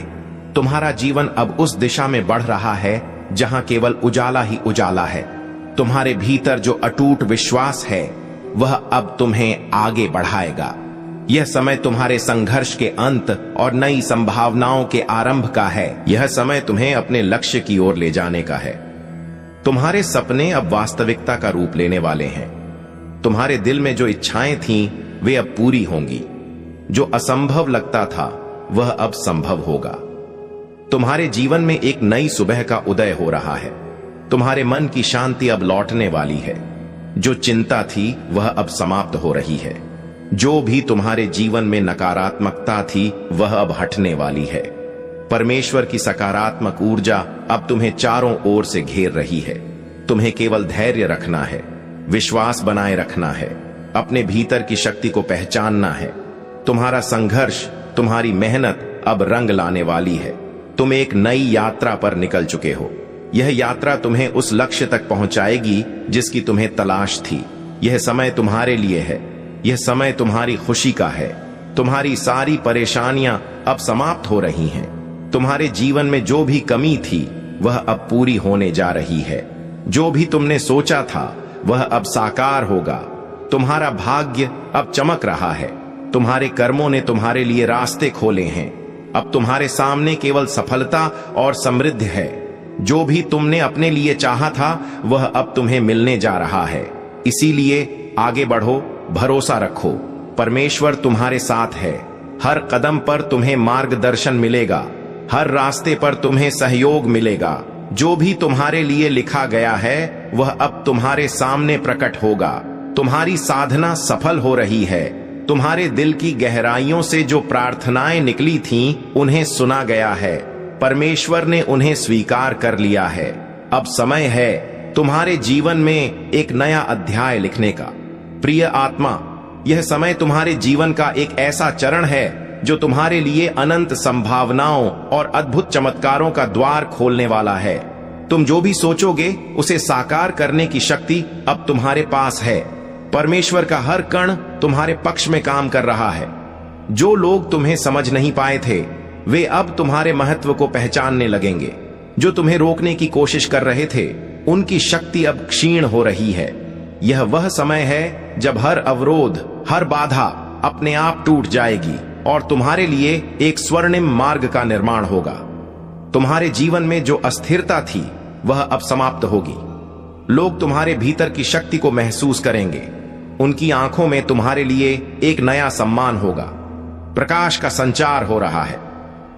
तुम्हारा जीवन अब उस दिशा में बढ़ रहा है जहां केवल उजाला ही उजाला है। तुम्हारे भीतर जो अटूट विश्वास है वह अब तुम्हें आगे बढ़ाएगा। यह समय तुम्हारे संघर्ष के अंत और नई संभावनाओं के आरंभ का है। यह समय तुम्हें अपने लक्ष्य की ओर ले जाने का है। तुम्हारे सपने अब वास्तविकता का रूप लेने वाले हैं। तुम्हारे दिल में जो इच्छाएं थीं वे अब पूरी होंगी। जो असंभव लगता था वह अब संभव होगा। तुम्हारे जीवन में एक नई सुबह का उदय हो रहा है। तुम्हारे मन की शांति अब लौटने वाली है। जो चिंता थी वह अब समाप्त हो रही है। जो भी तुम्हारे जीवन में नकारात्मकता थी वह अब हटने वाली है। परमेश्वर की सकारात्मक ऊर्जा अब तुम्हें चारों ओर से घेर रही है। तुम्हें केवल धैर्य रखना है, विश्वास बनाए रखना है, अपने भीतर की शक्ति को पहचानना है। तुम्हारा संघर्ष, तुम्हारी मेहनत अब रंग लाने वाली है। तुम एक नई यात्रा पर निकल चुके हो। यह यात्रा तुम्हें उस लक्ष्य तक पहुंचाएगी जिसकी तुम्हें तलाश थी। यह समय तुम्हारे लिए है। यह समय तुम्हारी खुशी का है। तुम्हारी सारी परेशानियां अब समाप्त हो रही हैं। तुम्हारे जीवन में जो भी कमी थी वह अब पूरी होने जा रही है। जो भी तुमने सोचा था वह अब साकार होगा। तुम्हारा भाग्य अब चमक रहा है। तुम्हारे कर्मों ने तुम्हारे लिए रास्ते खोले हैं। अब तुम्हारे सामने केवल सफलता और समृद्धि है। जो भी तुमने अपने लिए चाहा था वह अब तुम्हें मिलने जा रहा है। इसीलिए आगे बढ़ो, भरोसा रखो। परमेश्वर तुम्हारे साथ है। हर कदम पर तुम्हें मार्गदर्शन मिलेगा। हर रास्ते पर तुम्हें सहयोग मिलेगा। जो भी तुम्हारे लिए लिखा गया है वह अब तुम्हारे सामने प्रकट होगा। तुम्हारी साधना सफल हो रही है। तुम्हारे दिल की गहराइयों से जो प्रार्थनाएं निकली थीं उन्हें सुना गया है। परमेश्वर ने उन्हें स्वीकार कर लिया है। अब समय है तुम्हारे जीवन में एक नया अध्याय लिखने का। प्रिय आत्मा, यह समय तुम्हारे जीवन का एक ऐसा चरण है जो तुम्हारे लिए अनंत संभावनाओं और अद्भुत चमत्कारों का द्वार खोलने वाला है। तुम जो भी सोचोगे उसे साकार करने की शक्ति अब तुम्हारे पास है। परमेश्वर का हर कण तुम्हारे पक्ष में काम कर रहा है। जो लोग तुम्हें समझ नहीं पाए थे वे अब तुम्हारे महत्व को पहचानने लगेंगे। जो तुम्हें रोकने की कोशिश कर रहे थे उनकी शक्ति अब क्षीण हो रही है। यह वह समय है जब हर अवरोध, हर बाधा अपने आप टूट जाएगी और तुम्हारे लिए एक स्वर्णिम मार्ग का निर्माण होगा। तुम्हारे जीवन में जो अस्थिरता थी वह अब समाप्त होगी। लोग तुम्हारे भीतर की शक्ति को महसूस करेंगे। उनकी आंखों में तुम्हारे लिए एक नया सम्मान होगा। प्रकाश का संचार हो रहा है।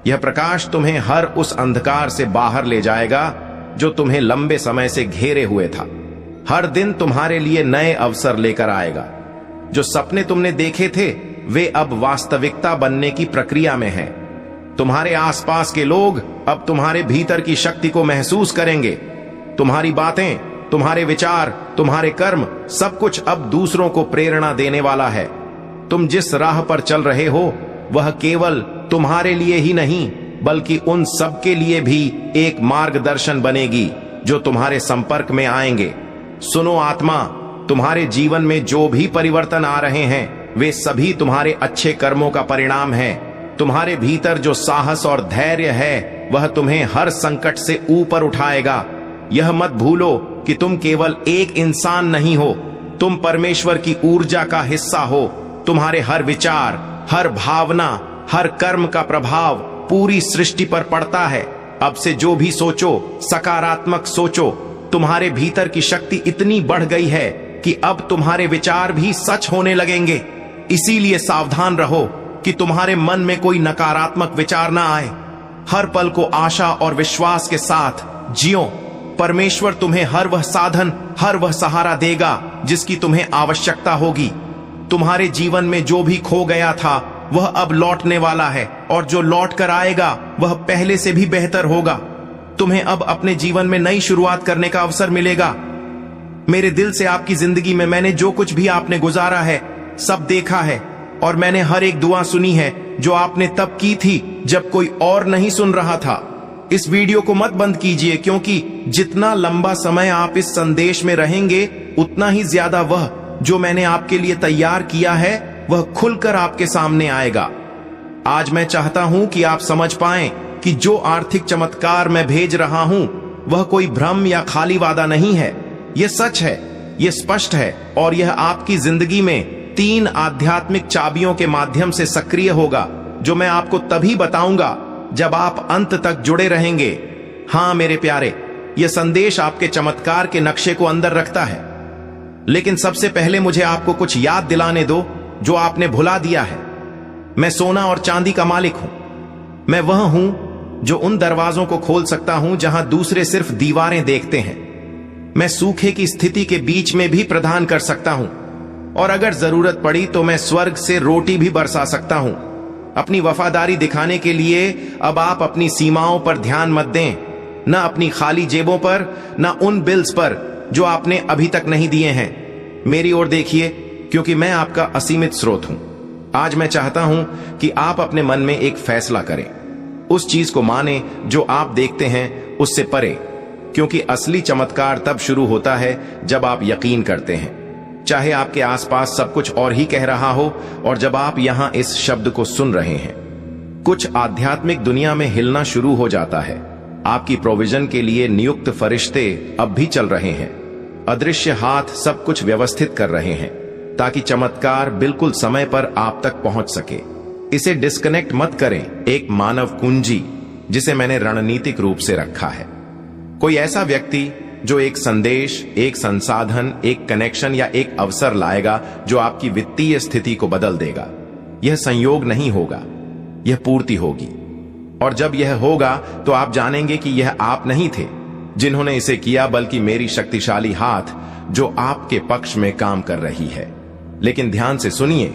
यह प्रकाश तुम्हें हर उस अंधकार से बाहर ले जाएगा जो तुम्हें लंबे समय से घेरे हुए था। हर दिन तुम्हारे लिए नए अवसर लेकर आएगा। जो सपने तुमने देखे थे वे अब वास्तविकता बनने की प्रक्रिया में हैं। तुम्हारे आसपास के लोग अब तुम्हारे भीतर की शक्ति को महसूस करेंगे। तुम्हारी बातें, तुम्हारे विचार, तुम्हारे कर्म, सब कुछ अब दूसरों को प्रेरणा देने वाला है। तुम जिस राह पर चल रहे हो वह केवल तुम्हारे लिए ही नहीं बल्कि उन सब के लिए भी एक मार्गदर्शन बनेगी जो तुम्हारे संपर्क में आएंगे। सुनो आत्मा, तुम्हारे जीवन में जो भी परिवर्तन आ रहे हैं वे सभी तुम्हारे अच्छे कर्मों का परिणाम हैं। तुम्हारे भीतर जो साहस और धैर्य है वह तुम्हें हर संकट से ऊपर उठाएगा। यह मत भूलो कि तुम केवल एक इंसान नहीं हो, तुम परमेश्वर की ऊर्जा का हिस्सा हो। तुम्हारे हर विचार, हर भावना, हर कर्म का प्रभाव पूरी सृष्टि पर पड़ता है। अब से जो भी सोचो, सकारात्मक सोचो। तुम्हारे भीतर की शक्ति इतनी बढ़ गई है कि अब तुम्हारे विचार भी सच होने लगेंगे। इसीलिए सावधान रहो कि तुम्हारे मन में कोई नकारात्मक विचार ना आए। हर पल को आशा और विश्वास के साथ जियो। परमेश्वर तुम्हें हर वह साधन, हर वह सहारा देगा जिसकी तुम्हें आवश्यकता होगी। तुम्हारे जीवन में जो भी खो गया था वह अब लौटने वाला है, और जो लौट कर आएगा वह पहले से भी बेहतर होगा। तुम्हें अब अपने जीवन में नई शुरुआत करने का अवसर मिलेगा। मेरे दिल से आपकी जिंदगी में मैंने जो कुछ भी आपने गुजारा है सब देखा है, और मैंने हर एक दुआ सुनी है जो आपने तब की थी जब कोई और नहीं सुन रहा था। इस वीडियो को मत बंद कीजिए, क्योंकि जितना लंबा समय आप इस संदेश में रहेंगे उतना ही ज्यादा वह जो मैंने आपके लिए तैयार किया है वह खुलकर आपके सामने आएगा। आज मैं चाहता हूं कि आप समझ पाएं कि जो आर्थिक चमत्कार मैं भेज रहा हूं वह कोई भ्रम या खाली वादा नहीं है। यह सच है, यह स्पष्ट है, और यह आपकी जिंदगी में 3 आध्यात्मिक चाबियों के माध्यम से सक्रिय होगा, जो मैं आपको तभी बताऊंगा जब आप अंत तक जुड़े रहेंगे। हां मेरे प्यारे, यह संदेश आपके चमत्कार के नक्शे को अंदर रखता है। लेकिन सबसे पहले मुझे आपको कुछ याद दिलाने दो जो आपने भुला दिया है। मैं सोना और चांदी का मालिक हूं। मैं वह हूं जो उन दरवाजों को खोल सकता हूं जहां दूसरे सिर्फ दीवारें देखते हैं। मैं सूखे की स्थिति के बीच में भी प्रदान कर सकता हूं, और अगर जरूरत पड़ी तो मैं स्वर्ग से रोटी भी बरसा सकता हूं। अपनी वफादारी दिखाने के लिए अब आप अपनी सीमाओं पर ध्यान मत दें, न अपनी खाली जेबों पर, न उन बिल्स पर जो आपने अभी तक नहीं दिए हैं। मेरी ओर देखिए, क्योंकि मैं आपका असीमित स्रोत हूं। आज मैं चाहता हूं कि आप अपने मन में एक फैसला करें, उस चीज को माने जो आप देखते हैं उससे परे, क्योंकि असली चमत्कार तब शुरू होता है जब आप यकीन करते हैं, चाहे आपके आसपास सब कुछ और ही कह रहा हो, और जब आप यहां इस शब्द को सुन रहे हैं। कुछ आध्यात्मिक दुनिया में हिलना शुरू हो जाता है। आपकी प्रोविजन के लिए नियुक्त फरिश्ते अब भी चल रहे हैं। अदृश्य हाथ सब कुछ व्यवस्थित कर रहे हैं ताकि चमत्कार बिल्कुल समय पर आप तक पहुंच सके। इसे डिस्कनेक्ट मत करें। एक मानव कुंजी जिसे मैंने रणनीतिक रूप से रखा है। कोई ऐसा व्यक्ति जो एक संदेश, एक संसाधन, एक कनेक्शन या एक अवसर लाएगा जो आपकी वित्तीय स्थिति को बदल देगा। यह संयोग नहीं होगा, यह पूर्ति होगी। और जब यह होगा तो आप जानेंगे कि यह आप नहीं थे जिन्होंने इसे किया, बल्कि मेरी शक्तिशाली हाथ जो आपके पक्ष में काम कर रही है। लेकिन ध्यान से सुनिए,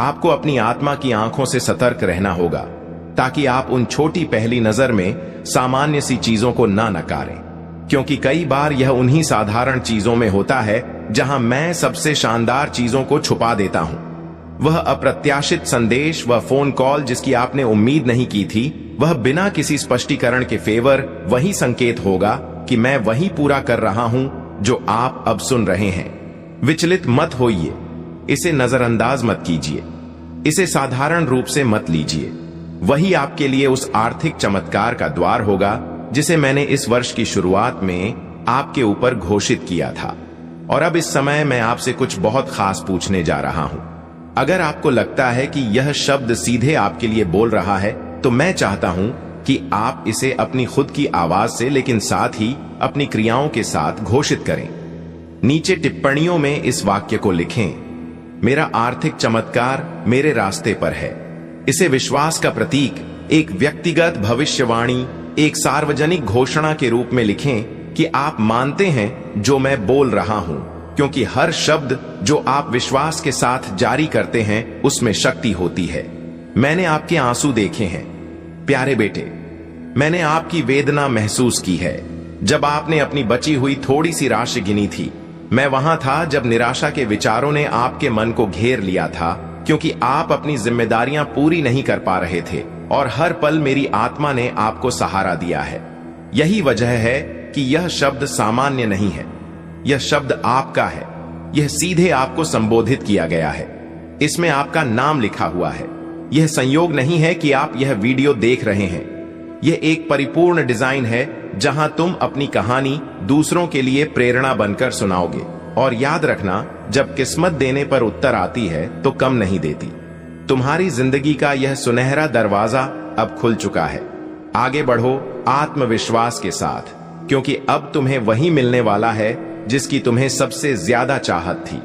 आपको अपनी आत्मा की आंखों से सतर्क रहना होगा ताकि आप उन छोटी पहली नजर में सामान्य सी चीजों को ना नकारें, क्योंकि कई बार यह उन्हीं साधारण चीजों में होता है जहां मैं सबसे शानदार चीजों को छुपा देता हूं। वह अप्रत्याशित संदेश, वह फोन कॉल जिसकी आपने उम्मीद नहीं की थी, वह बिना किसी स्पष्टीकरण के फेवर वही संकेत होगा कि मैं वही पूरा कर रहा हूं जो आप अब सुन रहे हैं। विचलित मत होइए, इसे नजरअंदाज मत कीजिए, इसे साधारण रूप से मत लीजिए। वही आपके लिए उस आर्थिक चमत्कार का द्वार होगा जिसे मैंने इस वर्ष की शुरुआत में आपके ऊपर घोषित किया था। और अब इस समय मैं आपसे कुछ बहुत खास पूछने जा रहा हूं। अगर आपको लगता है कि यह शब्द सीधे आपके लिए बोल रहा है, तो मैं चाहता हूं कि आप इसे अपनी खुद की आवाज से, लेकिन साथ ही अपनी क्रियाओं के साथ घोषित करें। नीचे टिप्पणियों में इस वाक्य को लिखें, मेरा आर्थिक चमत्कार मेरे रास्ते पर है। इसे विश्वास का प्रतीक, एक व्यक्तिगत भविष्यवाणी, एक सार्वजनिक घोषणा के रूप में लिखें कि आप मानते हैं जो मैं बोल रहा हूं, क्योंकि हर शब्द जो आप विश्वास के साथ जारी करते हैं उसमें शक्ति होती है। मैंने आपके आंसू देखे हैं प्यारे बेटे, मैंने आपकी वेदना महसूस की है जब आपने अपनी बची हुई थोड़ी सी राशि गिनी थी। मैं वहां था जब निराशा के विचारों ने आपके मन को घेर लिया था, क्योंकि आप अपनी जिम्मेदारियां पूरी नहीं कर पा रहे थे, और हर पल मेरी आत्मा ने आपको सहारा दिया है। यही वजह है कि यह शब्द सामान्य नहीं है, यह शब्द आपका है। यह सीधे आपको संबोधित किया गया है, इसमें आपका नाम लिखा हुआ है। यह संयोग नहीं है कि आप यह वीडियो देख रहे हैं, यह एक परिपूर्ण डिजाइन है जहां तुम अपनी कहानी दूसरों के लिए प्रेरणा बनकर सुनाओगे। और याद रखना, जब किस्मत देने पर उत्तर आती है तो कम नहीं देती। तुम्हारी जिंदगी का यह सुनहरा दरवाजा अब खुल चुका है। आगे बढ़ो आत्मविश्वास के साथ, क्योंकि अब तुम्हें वही मिलने वाला है जिसकी तुम्हें सबसे ज्यादा चाहत थी।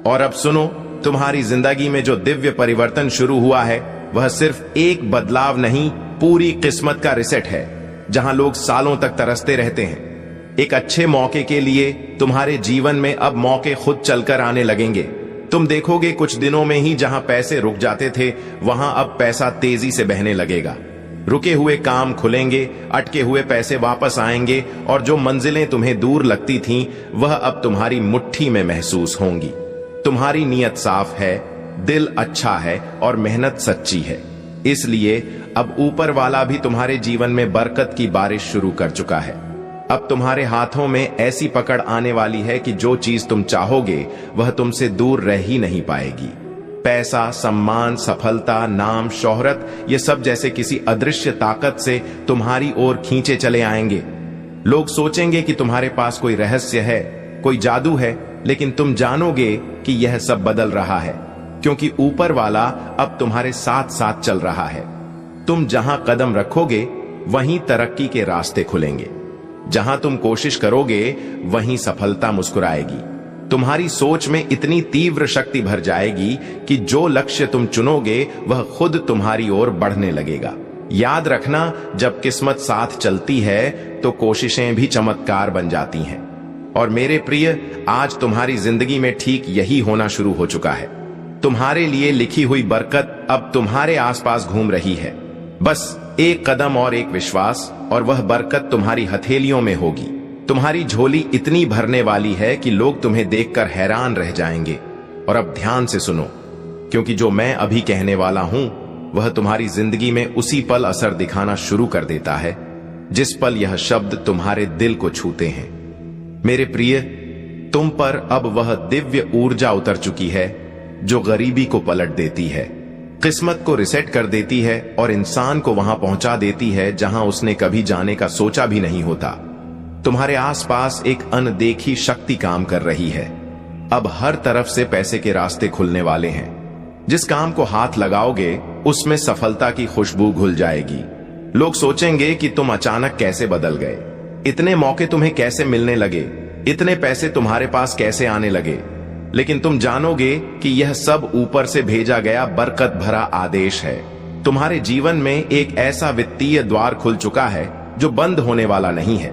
और अब सुनो, तुम्हारी जिंदगी में जो दिव्य परिवर्तन शुरू हुआ है वह सिर्फ एक बदलाव नहीं, पूरी किस्मत का रिसेट है। जहां लोग सालों तक तरसते रहते हैं एक अच्छे मौके के लिए, तुम्हारे जीवन में अब मौके खुद चलकर आने लगेंगे। तुम देखोगे कुछ दिनों में ही जहां पैसे रुक जाते थे वहां अब पैसा तेजी से बहने लगेगा। रुके हुए काम खुलेंगे, अटके हुए पैसे वापस आएंगे और जो मंजिलें तुम्हें दूर लगती थीं वह अब तुम्हारी मुट्ठी में महसूस होंगी। तुम्हारी नीयत साफ है, दिल अच्छा है और मेहनत सच्ची है। इसलिए अब ऊपर वाला भी तुम्हारे जीवन में बरकत की बारिश शुरू कर चुका है। अब तुम्हारे हाथों में ऐसी पकड़ आने वाली है कि जो चीज तुम चाहोगे वह तुमसे दूर रह ही नहीं पाएगी। पैसा, सम्मान, सफलता, नाम, शोहरत, ये सब जैसे किसी अदृश्य ताकत से तुम्हारी ओर खींचे चले आएंगे। लोग सोचेंगे कि तुम्हारे पास कोई रहस्य है, कोई जादू है, लेकिन तुम जानोगे कि यह सब बदल रहा है, क्योंकि ऊपर वाला अब तुम्हारे साथ साथ चल रहा है। तुम जहां कदम रखोगे वहीं तरक्की के रास्ते खुलेंगे। जहां तुम कोशिश करोगे वहीं सफलता मुस्कुराएगी। तुम्हारी सोच में इतनी तीव्र शक्ति भर जाएगी कि जो लक्ष्य तुम चुनोगे वह खुद तुम्हारी ओर बढ़ने लगेगा। याद रखना, जब किस्मत साथ चलती है तो कोशिशें भी चमत्कार बन जाती हैं। और मेरे प्रिय, आज तुम्हारी जिंदगी में ठीक यही होना शुरू हो चुका है। तुम्हारे लिए लिखी हुई बरकत अब तुम्हारे आसपास घूम रही है। बस एक कदम और एक विश्वास, और वह बरकत तुम्हारी हथेलियों में होगी। तुम्हारी झोली इतनी भरने वाली है कि लोग तुम्हें देखकर हैरान रह जाएंगे। और अब ध्यान से सुनो, क्योंकि जो मैं अभी कहने वाला हूं वह तुम्हारी जिंदगी में उसी पल असर दिखाना शुरू कर देता है जिस पल यह शब्द तुम्हारे दिल को छूते हैं। मेरे प्रिय, तुम पर अब वह दिव्य ऊर्जा उतर चुकी है जो गरीबी को पलट देती है, किस्मत को रिसेट कर देती है और इंसान को वहां पहुंचा देती है जहां उसने कभी जाने का सोचा भी नहीं होता। तुम्हारे आसपास एक अनदेखी शक्ति काम कर रही है। अब हर तरफ से पैसे के रास्ते खुलने वाले हैं। जिस काम को हाथ लगाओगे उसमें सफलता की खुशबू घुल जाएगी। लोग सोचेंगे कि तुम अचानक कैसे बदल गए, इतने मौके तुम्हें कैसे मिलने लगे, इतने पैसे तुम्हारे पास कैसे आने लगे। लेकिन तुम जानोगे कि यह सब ऊपर से भेजा गया बरकत भरा आदेश है। तुम्हारे जीवन में एक ऐसा वित्तीय द्वार खुल चुका है जो बंद होने वाला नहीं है।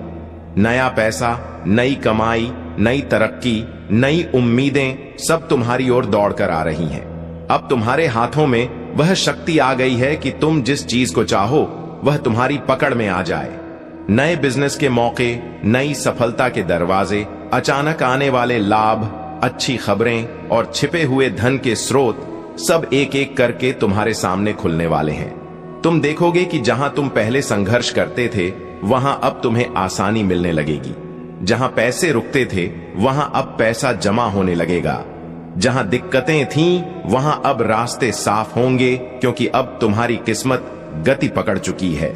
नया पैसा, नई कमाई, नई तरक्की, नई उम्मीदें सब तुम्हारी ओर दौड़कर आ रही हैं। अब तुम्हारे हाथों में वह शक्ति आ गई है कि तुम जिस चीज को चाहो वह तुम्हारी पकड़ में आ जाए। नए बिजनेस के मौके, नई सफलता के दरवाजे, अचानक आने वाले लाभ, अच्छी खबरें और छिपे हुए धन के स्रोत सब एक एक करके तुम्हारे सामने खुलने वाले हैं। तुम देखोगे कि जहां तुम पहले संघर्ष करते थे वहां अब तुम्हें आसानी मिलने लगेगी। जहां पैसे रुकते थे वहां अब पैसा जमा होने लगेगा। जहां दिक्कतें थीं वहां अब रास्ते साफ होंगे, क्योंकि अब तुम्हारी किस्मत गति पकड़ चुकी है।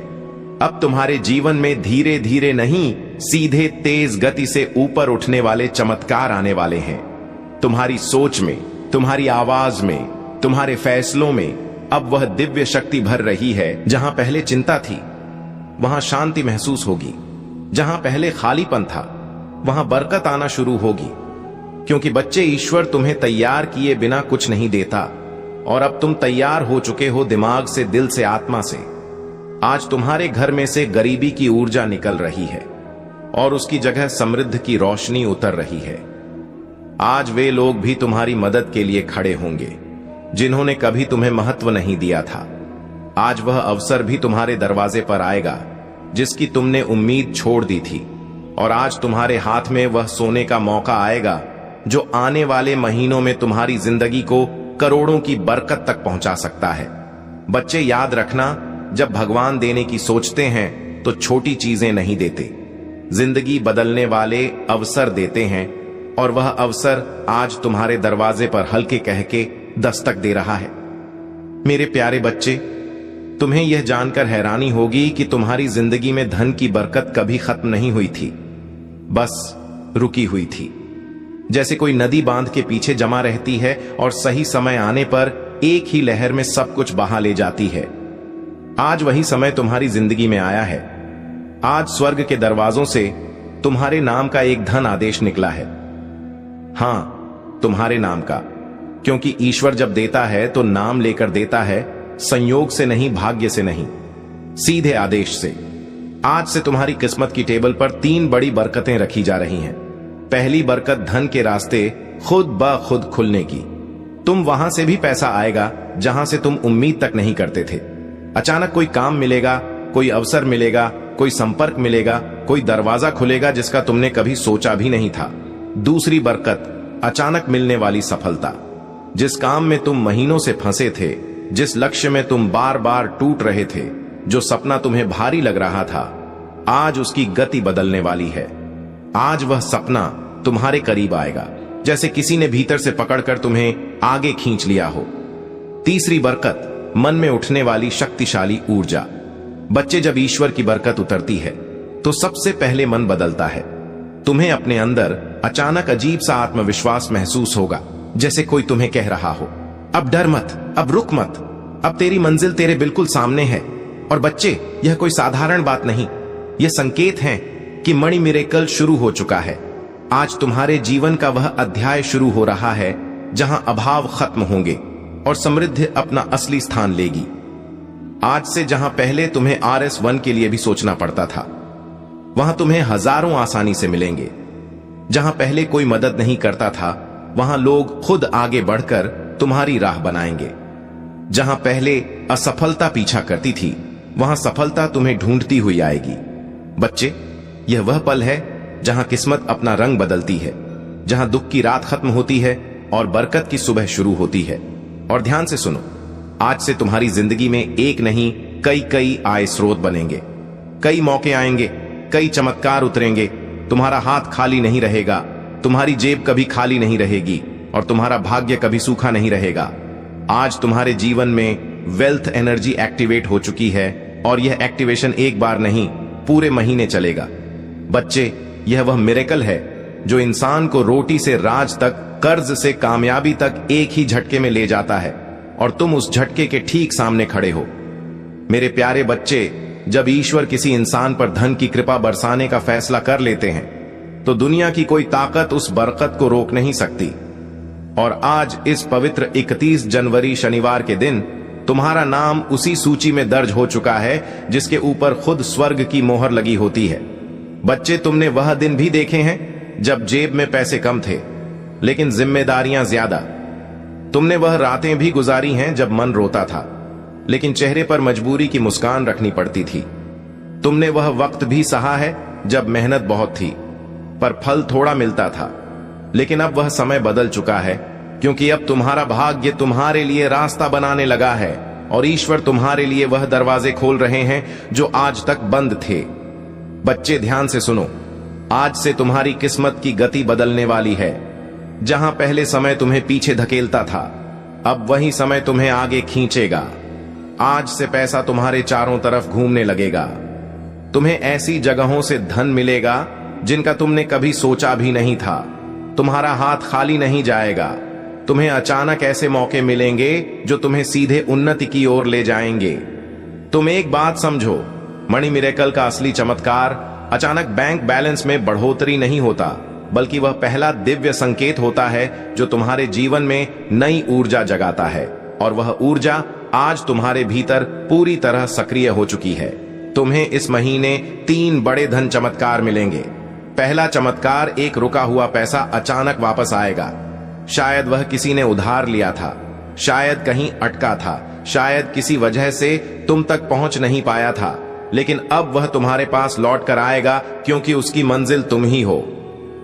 अब तुम्हारे जीवन में धीरे धीरे नहीं, सीधे तेज गति से ऊपर उठने वाले चमत्कार आने वाले हैं। तुम्हारी सोच में, तुम्हारी आवाज में, तुम्हारे फैसलों में अब वह दिव्य शक्ति भर रही है। जहां पहले चिंता थी वहां शांति महसूस होगी। जहां पहले खालीपन था वहां बरकत आना शुरू होगी, क्योंकि बच्चे, ईश्वर तुम्हें तैयार किए बिना कुछ नहीं देता। और अब तुम तैयार हो चुके हो, दिमाग से, दिल से, आत्मा से। आज तुम्हारे घर में से गरीबी की ऊर्जा निकल रही है और उसकी जगह समृद्धि की रोशनी उतर रही है। आज वे लोग भी तुम्हारी मदद के लिए खड़े होंगे जिन्होंने कभी तुम्हें महत्व नहीं दिया था। आज वह अवसर भी तुम्हारे दरवाजे पर आएगा जिसकी तुमने उम्मीद छोड़ दी थी। और आज तुम्हारे हाथ में वह सोने का मौका आएगा जो आने वाले महीनों में तुम्हारी जिंदगी को करोड़ों की बरकत तक पहुंचा सकता है। बच्चे, याद रखना, जब भगवान देने की सोचते हैं तो छोटी चीजें नहीं देते, जिंदगी बदलने वाले अवसर देते हैं। और वह अवसर आज तुम्हारे दरवाजे पर हल्के कह के दस्तक दे रहा है। मेरे प्यारे बच्चे, तुम्हें यह जानकर हैरानी होगी कि तुम्हारी जिंदगी में धन की बरकत कभी खत्म नहीं हुई थी, बस रुकी हुई थी। जैसे कोई नदी बांध के पीछे जमा रहती है और सही समय आने पर एक ही लहर में सब कुछ बहा ले जाती है। आज वही समय तुम्हारी जिंदगी में आया है। आज स्वर्ग के दरवाजों से तुम्हारे नाम का एक धन आदेश निकला है। हां, तुम्हारे नाम का, क्योंकि ईश्वर जब देता है तो नाम लेकर देता है, संयोग से नहीं, भाग्य से नहीं, सीधे आदेश से। आज से तुम्हारी किस्मत की टेबल पर 3 बड़ी बरकतें रखी जा रही हैं। पहली बरकत धन के रास्ते खुद ब खुद खुलने की। तुम वहां से भी पैसा आएगा जहां से तुम उम्मीद तक नहीं करते थे। अचानक कोई काम मिलेगा, कोई अवसर मिलेगा, कोई संपर्क मिलेगा, कोई दरवाजा खुलेगा जिसका तुमने कभी सोचा भी नहीं था। दूसरी बरकत, अचानक मिलने वाली सफलता। जिस काम में तुम महीनों से फंसे थे, जिस लक्ष्य में तुम बार बार टूट रहे थे, जो सपना तुम्हें भारी लग रहा था, आज उसकी गति बदलने वाली है। आज वह सपना तुम्हारे करीब आएगा, जैसे किसी ने भीतर से पकड़कर तुम्हें आगे खींच लिया हो। तीसरी बरकत, मन में उठने वाली शक्तिशाली ऊर्जा। बच्चे, जब ईश्वर की बरकत उतरती है तो सबसे पहले मन बदलता है। तुम्हें अपने अंदर अचानक अजीब सा आत्मविश्वास महसूस होगा, जैसे कोई तुम्हें कह रहा हो, अब डर मत, अब रुक मत, अब तेरी मंजिल तेरे बिल्कुल सामने है। और बच्चे, यह कोई साधारण बात नहीं, यह संकेत है कि मणि मिरेकल शुरू हो चुका है। आज तुम्हारे जीवन का वह अध्याय शुरू हो रहा है जहां अभाव खत्म होंगे और समृद्धि अपना असली स्थान लेगी। आज से जहां पहले तुम्हें RS1 के लिए भी सोचना पड़ता था, वहां तुम्हें हजारों आसानी से मिलेंगे। जहां पहले कोई मदद नहीं करता था, वहां लोग खुद आगे बढ़कर तुम्हारी राह बनाएंगे। जहां पहले असफलता पीछा करती थी, वहां सफलता तुम्हें ढूंढती हुई आएगी। बच्चे, यह वह पल है जहां किस्मत अपना रंग बदलती है, जहां दुख की रात खत्म होती है और बरकत की सुबह शुरू होती है। और ध्यान से सुनो, आज से तुम्हारी जिंदगी में एक नहीं, कई आय स्रोत बनेंगे। कई मौके आएंगे, कई चमत्कार उतरेंगे। तुम्हारा हाथ खाली नहीं रहेगा, तुम्हारी जेब कभी खाली नहीं रहेगी और तुम्हारा भाग्य कभी सूखा नहीं रहेगा। आज तुम्हारे जीवन में वेल्थ एनर्जी एक्टिवेट हो चुकी है और यह एक्टिवेशन एक बार नहीं, पूरे महीने चलेगा। बच्चे, यह वह मिरेकल है जो इंसान को रोटी से राज तक, कर्ज से कामयाबी तक एक ही झटके में ले जाता है और तुम उस झटके के ठीक सामने खड़े हो। मेरे प्यारे बच्चे, जब ईश्वर किसी इंसान पर धन की कृपा बरसाने का फैसला कर लेते हैं तो दुनिया की कोई ताकत उस बरकत को रोक नहीं सकती। और आज इस पवित्र 31 जनवरी शनिवार के दिन तुम्हारा नाम उसी सूची में दर्ज हो चुका है जिसके ऊपर खुद स्वर्ग की मोहर लगी होती है। बच्चे, तुमने वह दिन भी देखे हैं जब जेब में पैसे कम थे लेकिन जिम्मेदारियां ज्यादा। तुमने वह रातें भी गुजारी हैं जब मन रोता था लेकिन चेहरे पर मजबूरी की मुस्कान रखनी पड़ती थी। तुमने वह वक्त भी सहा है जब मेहनत बहुत थी पर फल थोड़ा मिलता था। लेकिन अब वह समय बदल चुका है, क्योंकि अब तुम्हारा भाग्य तुम्हारे लिए रास्ता बनाने लगा है और ईश्वर तुम्हारे लिए वह दरवाजे खोल रहे हैं जो आज तक बंद थे। बच्चे, ध्यान से सुनो, आज से तुम्हारी किस्मत की गति बदलने वाली है। जहां पहले समय तुम्हें पीछे धकेलता था, अब वही समय तुम्हें आगे खींचेगा। आज से पैसा तुम्हारे चारों तरफ घूमने लगेगा। तुम्हें ऐसी जगहों से धन मिलेगा जिनका तुमने कभी सोचा भी नहीं था। तुम्हारा हाथ खाली नहीं जाएगा। तुम्हें अचानक ऐसे मौके मिलेंगे जो तुम्हें सीधे उन्नति की ओर ले जाएंगे। तुम एक बात समझो, मणि मिरेकल का असली चमत्कार अचानक बैंक बैलेंस में बढ़ोतरी नहीं होता, बल्कि वह पहला दिव्य संकेत होता है जो तुम्हारे जीवन में नई ऊर्जा जगाता है। और वह ऊर्जा आज तुम्हारे भीतर पूरी तरह सक्रिय हो चुकी है। तुम्हें इस महीने 3 बड़े धन चमत्कार मिलेंगे। पहला चमत्कार, एक रुका हुआ पैसा अचानक वापस आएगा। शायद वह किसी ने उधार लिया था, शायद कहीं अटका था, शायद किसी वजह से तुम तक पहुंच नहीं पाया था, लेकिन अब वह तुम्हारे पास लौट कर आएगा क्योंकि उसकी मंजिल तुम ही हो।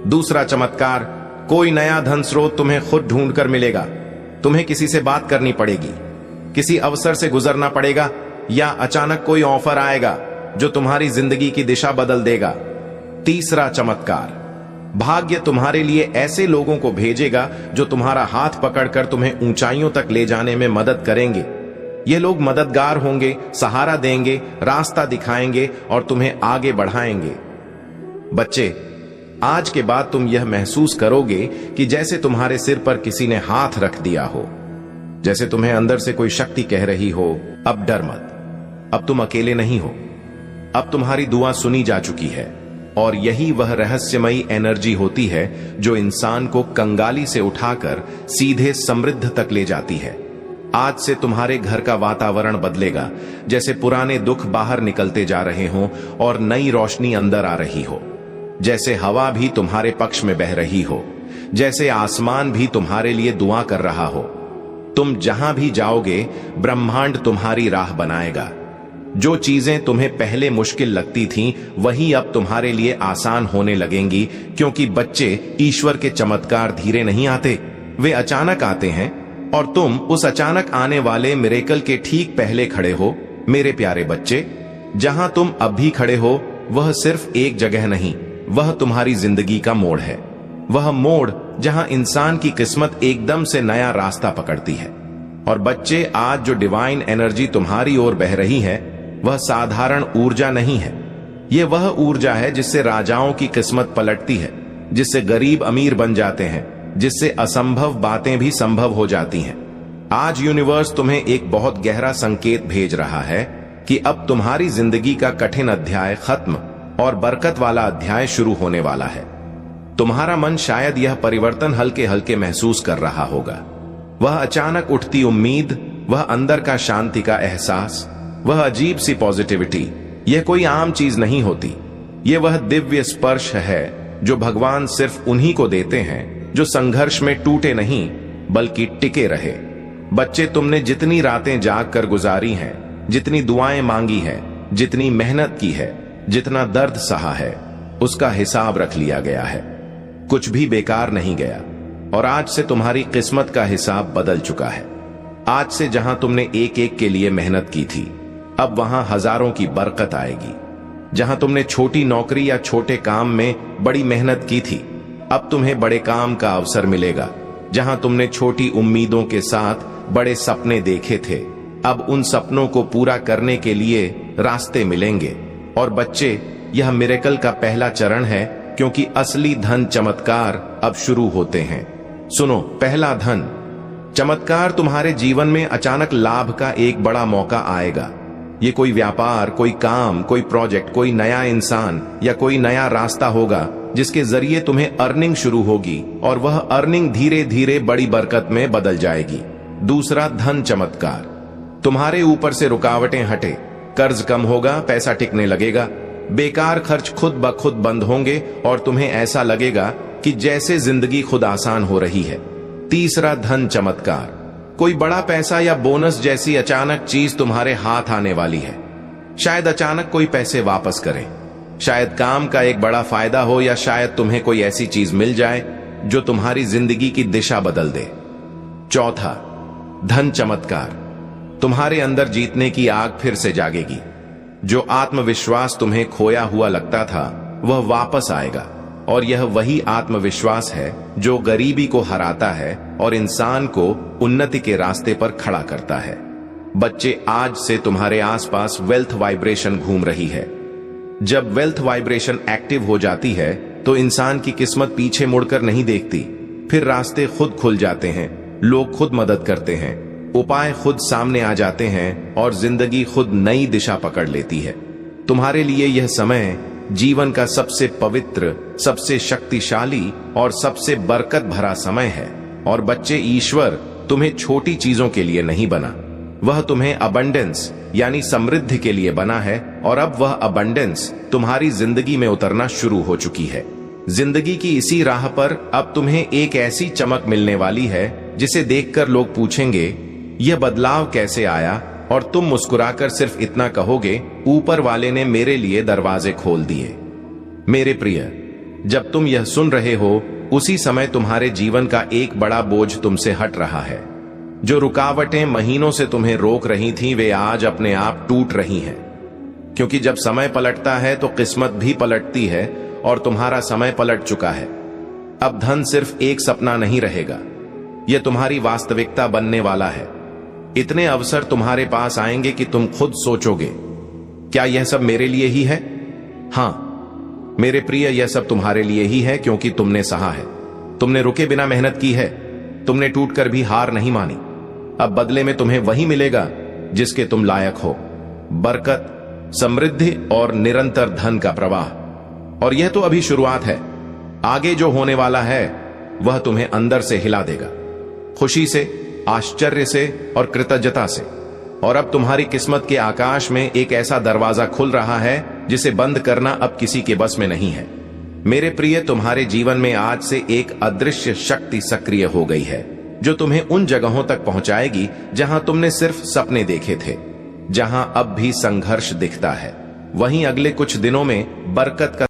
दूसरा चमत्कार, कोई नया धन स्रोत तुम्हें खुद ढूंढ कर मिलेगा। तुम्हें किसी से बात करनी पड़ेगी, किसी अवसर से गुजरना पड़ेगा या अचानक कोई ऑफर आएगा जो तुम्हारी जिंदगी की दिशा बदल देगा। तीसरा चमत्कार, भाग्य तुम्हारे लिए ऐसे लोगों को भेजेगा जो तुम्हारा हाथ पकड़कर तुम्हें ऊंचाइयों तक ले जाने में मदद करेंगे। ये लोग मददगार होंगे, सहारा देंगे, रास्ता दिखाएंगे और तुम्हें आगे बढ़ाएंगे। बच्चे, आज के बाद तुम यह महसूस करोगे कि जैसे तुम्हारे सिर पर किसी ने हाथ रख दिया हो, जैसे तुम्हें अंदर से कोई शक्ति कह रही हो, अब डर मत, अब तुम अकेले नहीं हो, अब तुम्हारी दुआ सुनी जा चुकी है। और यही वह रहस्यमयी एनर्जी होती है जो इंसान को कंगाली से उठाकर सीधे समृद्ध तक ले जाती है। आज से तुम्हारे घर का वातावरण बदलेगा, जैसे पुराने दुख बाहर निकलते जा रहे हों और नई रोशनी अंदर आ रही हो, जैसे हवा भी तुम्हारे पक्ष में बह रही हो, जैसे आसमान भी तुम्हारे लिए दुआ कर रहा हो। तुम जहां भी जाओगे, ब्रह्मांड तुम्हारी राह बनाएगा। जो चीजें तुम्हें पहले मुश्किल लगती थीं, वही अब तुम्हारे लिए आसान होने लगेंगी, क्योंकि बच्चे, ईश्वर के चमत्कार धीरे नहीं आते, वे अचानक आते हैं और तुम उस अचानक आने वाले मिरेकल के ठीक पहले खड़े हो। मेरे प्यारे बच्चे, जहां तुम अब भी खड़े हो, वह सिर्फ एक जगह नहीं, वह तुम्हारी जिंदगी का मोड़ है। वह मोड़ जहां इंसान की किस्मत एकदम से नया रास्ता पकड़ती है। और बच्चे, आज जो डिवाइन एनर्जी तुम्हारी ओर बह रही है, वह साधारण ऊर्जा नहीं है। यह वह ऊर्जा है जिससे राजाओं की किस्मत पलटती है, जिससे गरीब अमीर बन जाते हैं, जिससे असंभव बातें भी संभव हो जाती हैं। आज यूनिवर्स तुम्हें एक बहुत गहरा संकेत भेज रहा है कि अब तुम्हारी जिंदगी का कठिन अध्याय खत्म और बरकत वाला अध्याय शुरू होने वाला है। तुम्हारा मन शायद यह परिवर्तन हल्के हल्के महसूस कर रहा होगा। वह अचानक उठती उम्मीद, वह अंदर का शांति का एहसास, वह अजीब सी पॉजिटिविटी, यह कोई आम चीज नहीं होती। यह वह दिव्य स्पर्श है जो भगवान सिर्फ उन्हीं को देते हैं जो संघर्ष में टूटे नहीं बल्कि टिके रहे। बच्चे, तुमने जितनी रातें जाग कर गुजारी हैं, जितनी दुआएं मांगी है, जितनी मेहनत की है, जितना दर्द सहा है, उसका हिसाब रख लिया गया है। कुछ भी बेकार नहीं गया। और आज से तुम्हारी किस्मत का हिसाब बदल चुका है। आज से जहां तुमने एक एक के लिए मेहनत की थी, अब वहां हजारों की बरकत आएगी। जहां तुमने छोटी नौकरी या छोटे काम में बड़ी मेहनत की थी, अब तुम्हें बड़े काम का अवसर मिलेगा। जहां तुमने छोटी उम्मीदों के साथ बड़े सपने देखे थे, अब उन सपनों को पूरा करने के लिए रास्ते मिलेंगे। और बच्चे, यह मिरेकल का पहला चरण है, क्योंकि असली धन चमत्कार अब शुरू होते हैं। सुनो, पहला धन चमत्कार तुम्हारे जीवन में अचानक लाभ का एक बड़ा मौका आएगा। ये कोई व्यापार, कोई काम, कोई प्रोजेक्ट, कोई नया इंसान या कोई नया रास्ता होगा जिसके जरिए तुम्हें अर्निंग शुरू होगी और वह अर्निंग धीरे धीरे बड़ी बरकत में बदल जाएगी। दूसरा धन चमत्कार, तुम्हारे ऊपर से रुकावटें हटे, कर्ज कम होगा, पैसा टिकने लगेगा, बेकार खर्च खुद ब खुद बंद होंगे और तुम्हें ऐसा लगेगा कि जैसे जिंदगी खुद आसान हो रही है। तीसरा धन चमत्कार, कोई बड़ा पैसा या बोनस जैसी अचानक चीज तुम्हारे हाथ आने वाली है। शायद अचानक कोई पैसे वापस करे, शायद काम का एक बड़ा फायदा हो, या शायद तुम्हें कोई ऐसी चीज मिल जाए जो तुम्हारी जिंदगी की दिशा बदल दे। चौथा धन चमत्कार, तुम्हारे अंदर जीतने की आग फिर से जागेगी। जो आत्मविश्वास तुम्हें खोया हुआ लगता था, वह वापस आएगा। और यह वही आत्मविश्वास है जो गरीबी को हराता है और इंसान को उन्नति के रास्ते पर खड़ा करता है। बच्चे, आज से तुम्हारे आसपास वेल्थ वाइब्रेशन घूम रही है। जब वेल्थ वाइब्रेशन एक्टिव हो जाती है तो इंसान की किस्मत पीछे मुड़कर नहीं देखती। फिर रास्ते खुद खुल जाते हैं, लोग खुद मदद करते हैं, उपाय खुद सामने आ जाते हैं और जिंदगी खुद नई दिशा पकड़ लेती है। तुम्हारे लिए यह समय जीवन का सबसे पवित्र, सबसे शक्तिशाली और सबसे बरकत भरा समय है। और बच्चे, ईश्वर तुम्हें छोटी चीजों के लिए नहीं बना, वह तुम्हें अबंडेंस यानी समृद्धि के लिए बना है। और अब वह अबंडेंस तुम्हारी जिंदगी में उतरना शुरू हो चुकी है। जिंदगी की इसी राह पर अब तुम्हें एक ऐसी चमक मिलने वाली है जिसे देखकर लोग पूछेंगे, यह बदलाव कैसे आया? और तुम मुस्कुराकर सिर्फ इतना कहोगे, ऊपर वाले ने मेरे लिए दरवाजे खोल दिए। मेरे प्रिय, जब तुम यह सुन रहे हो, उसी समय तुम्हारे जीवन का एक बड़ा बोझ तुमसे हट रहा है। जो रुकावटें महीनों से तुम्हें रोक रही थीं, वे आज अपने आप टूट रही हैं। क्योंकि जब समय पलटता है तो किस्मत भी पलटती है और तुम्हारा समय पलट चुका है। अब धन सिर्फ एक सपना नहीं रहेगा, यह तुम्हारी वास्तविकता बनने वाला है। इतने अवसर तुम्हारे पास आएंगे कि तुम खुद सोचोगे, क्या यह सब मेरे लिए ही है? हां मेरे प्रिय, यह सब तुम्हारे लिए ही है, क्योंकि तुमने सहा है, तुमने रुके बिना मेहनत की है, तुमने टूटकर भी हार नहीं मानी। अब बदले में तुम्हें वही मिलेगा जिसके तुम लायक हो, बरकत, समृद्धि और निरंतर धन का प्रवाह। और यह तो अभी शुरुआत है, आगे जो होने वाला है वह तुम्हें अंदर से हिला देगा, खुशी से, आश्चर्य से और कृतज्ञता से। और अब तुम्हारी किस्मत के आकाश में एक ऐसा दरवाजा खुल रहा है जिसे बंद करना अब किसी के बस में नहीं है। मेरे प्रिय, तुम्हारे जीवन में आज से एक अदृश्य शक्ति सक्रिय हो गई है, जो तुम्हें उन जगहों तक पहुंचाएगी जहां तुमने सिर्फ सपने देखे थे, जहां अब भी संघर्ष दिखता है। वहीं अगले कुछ दिनों में बरकत का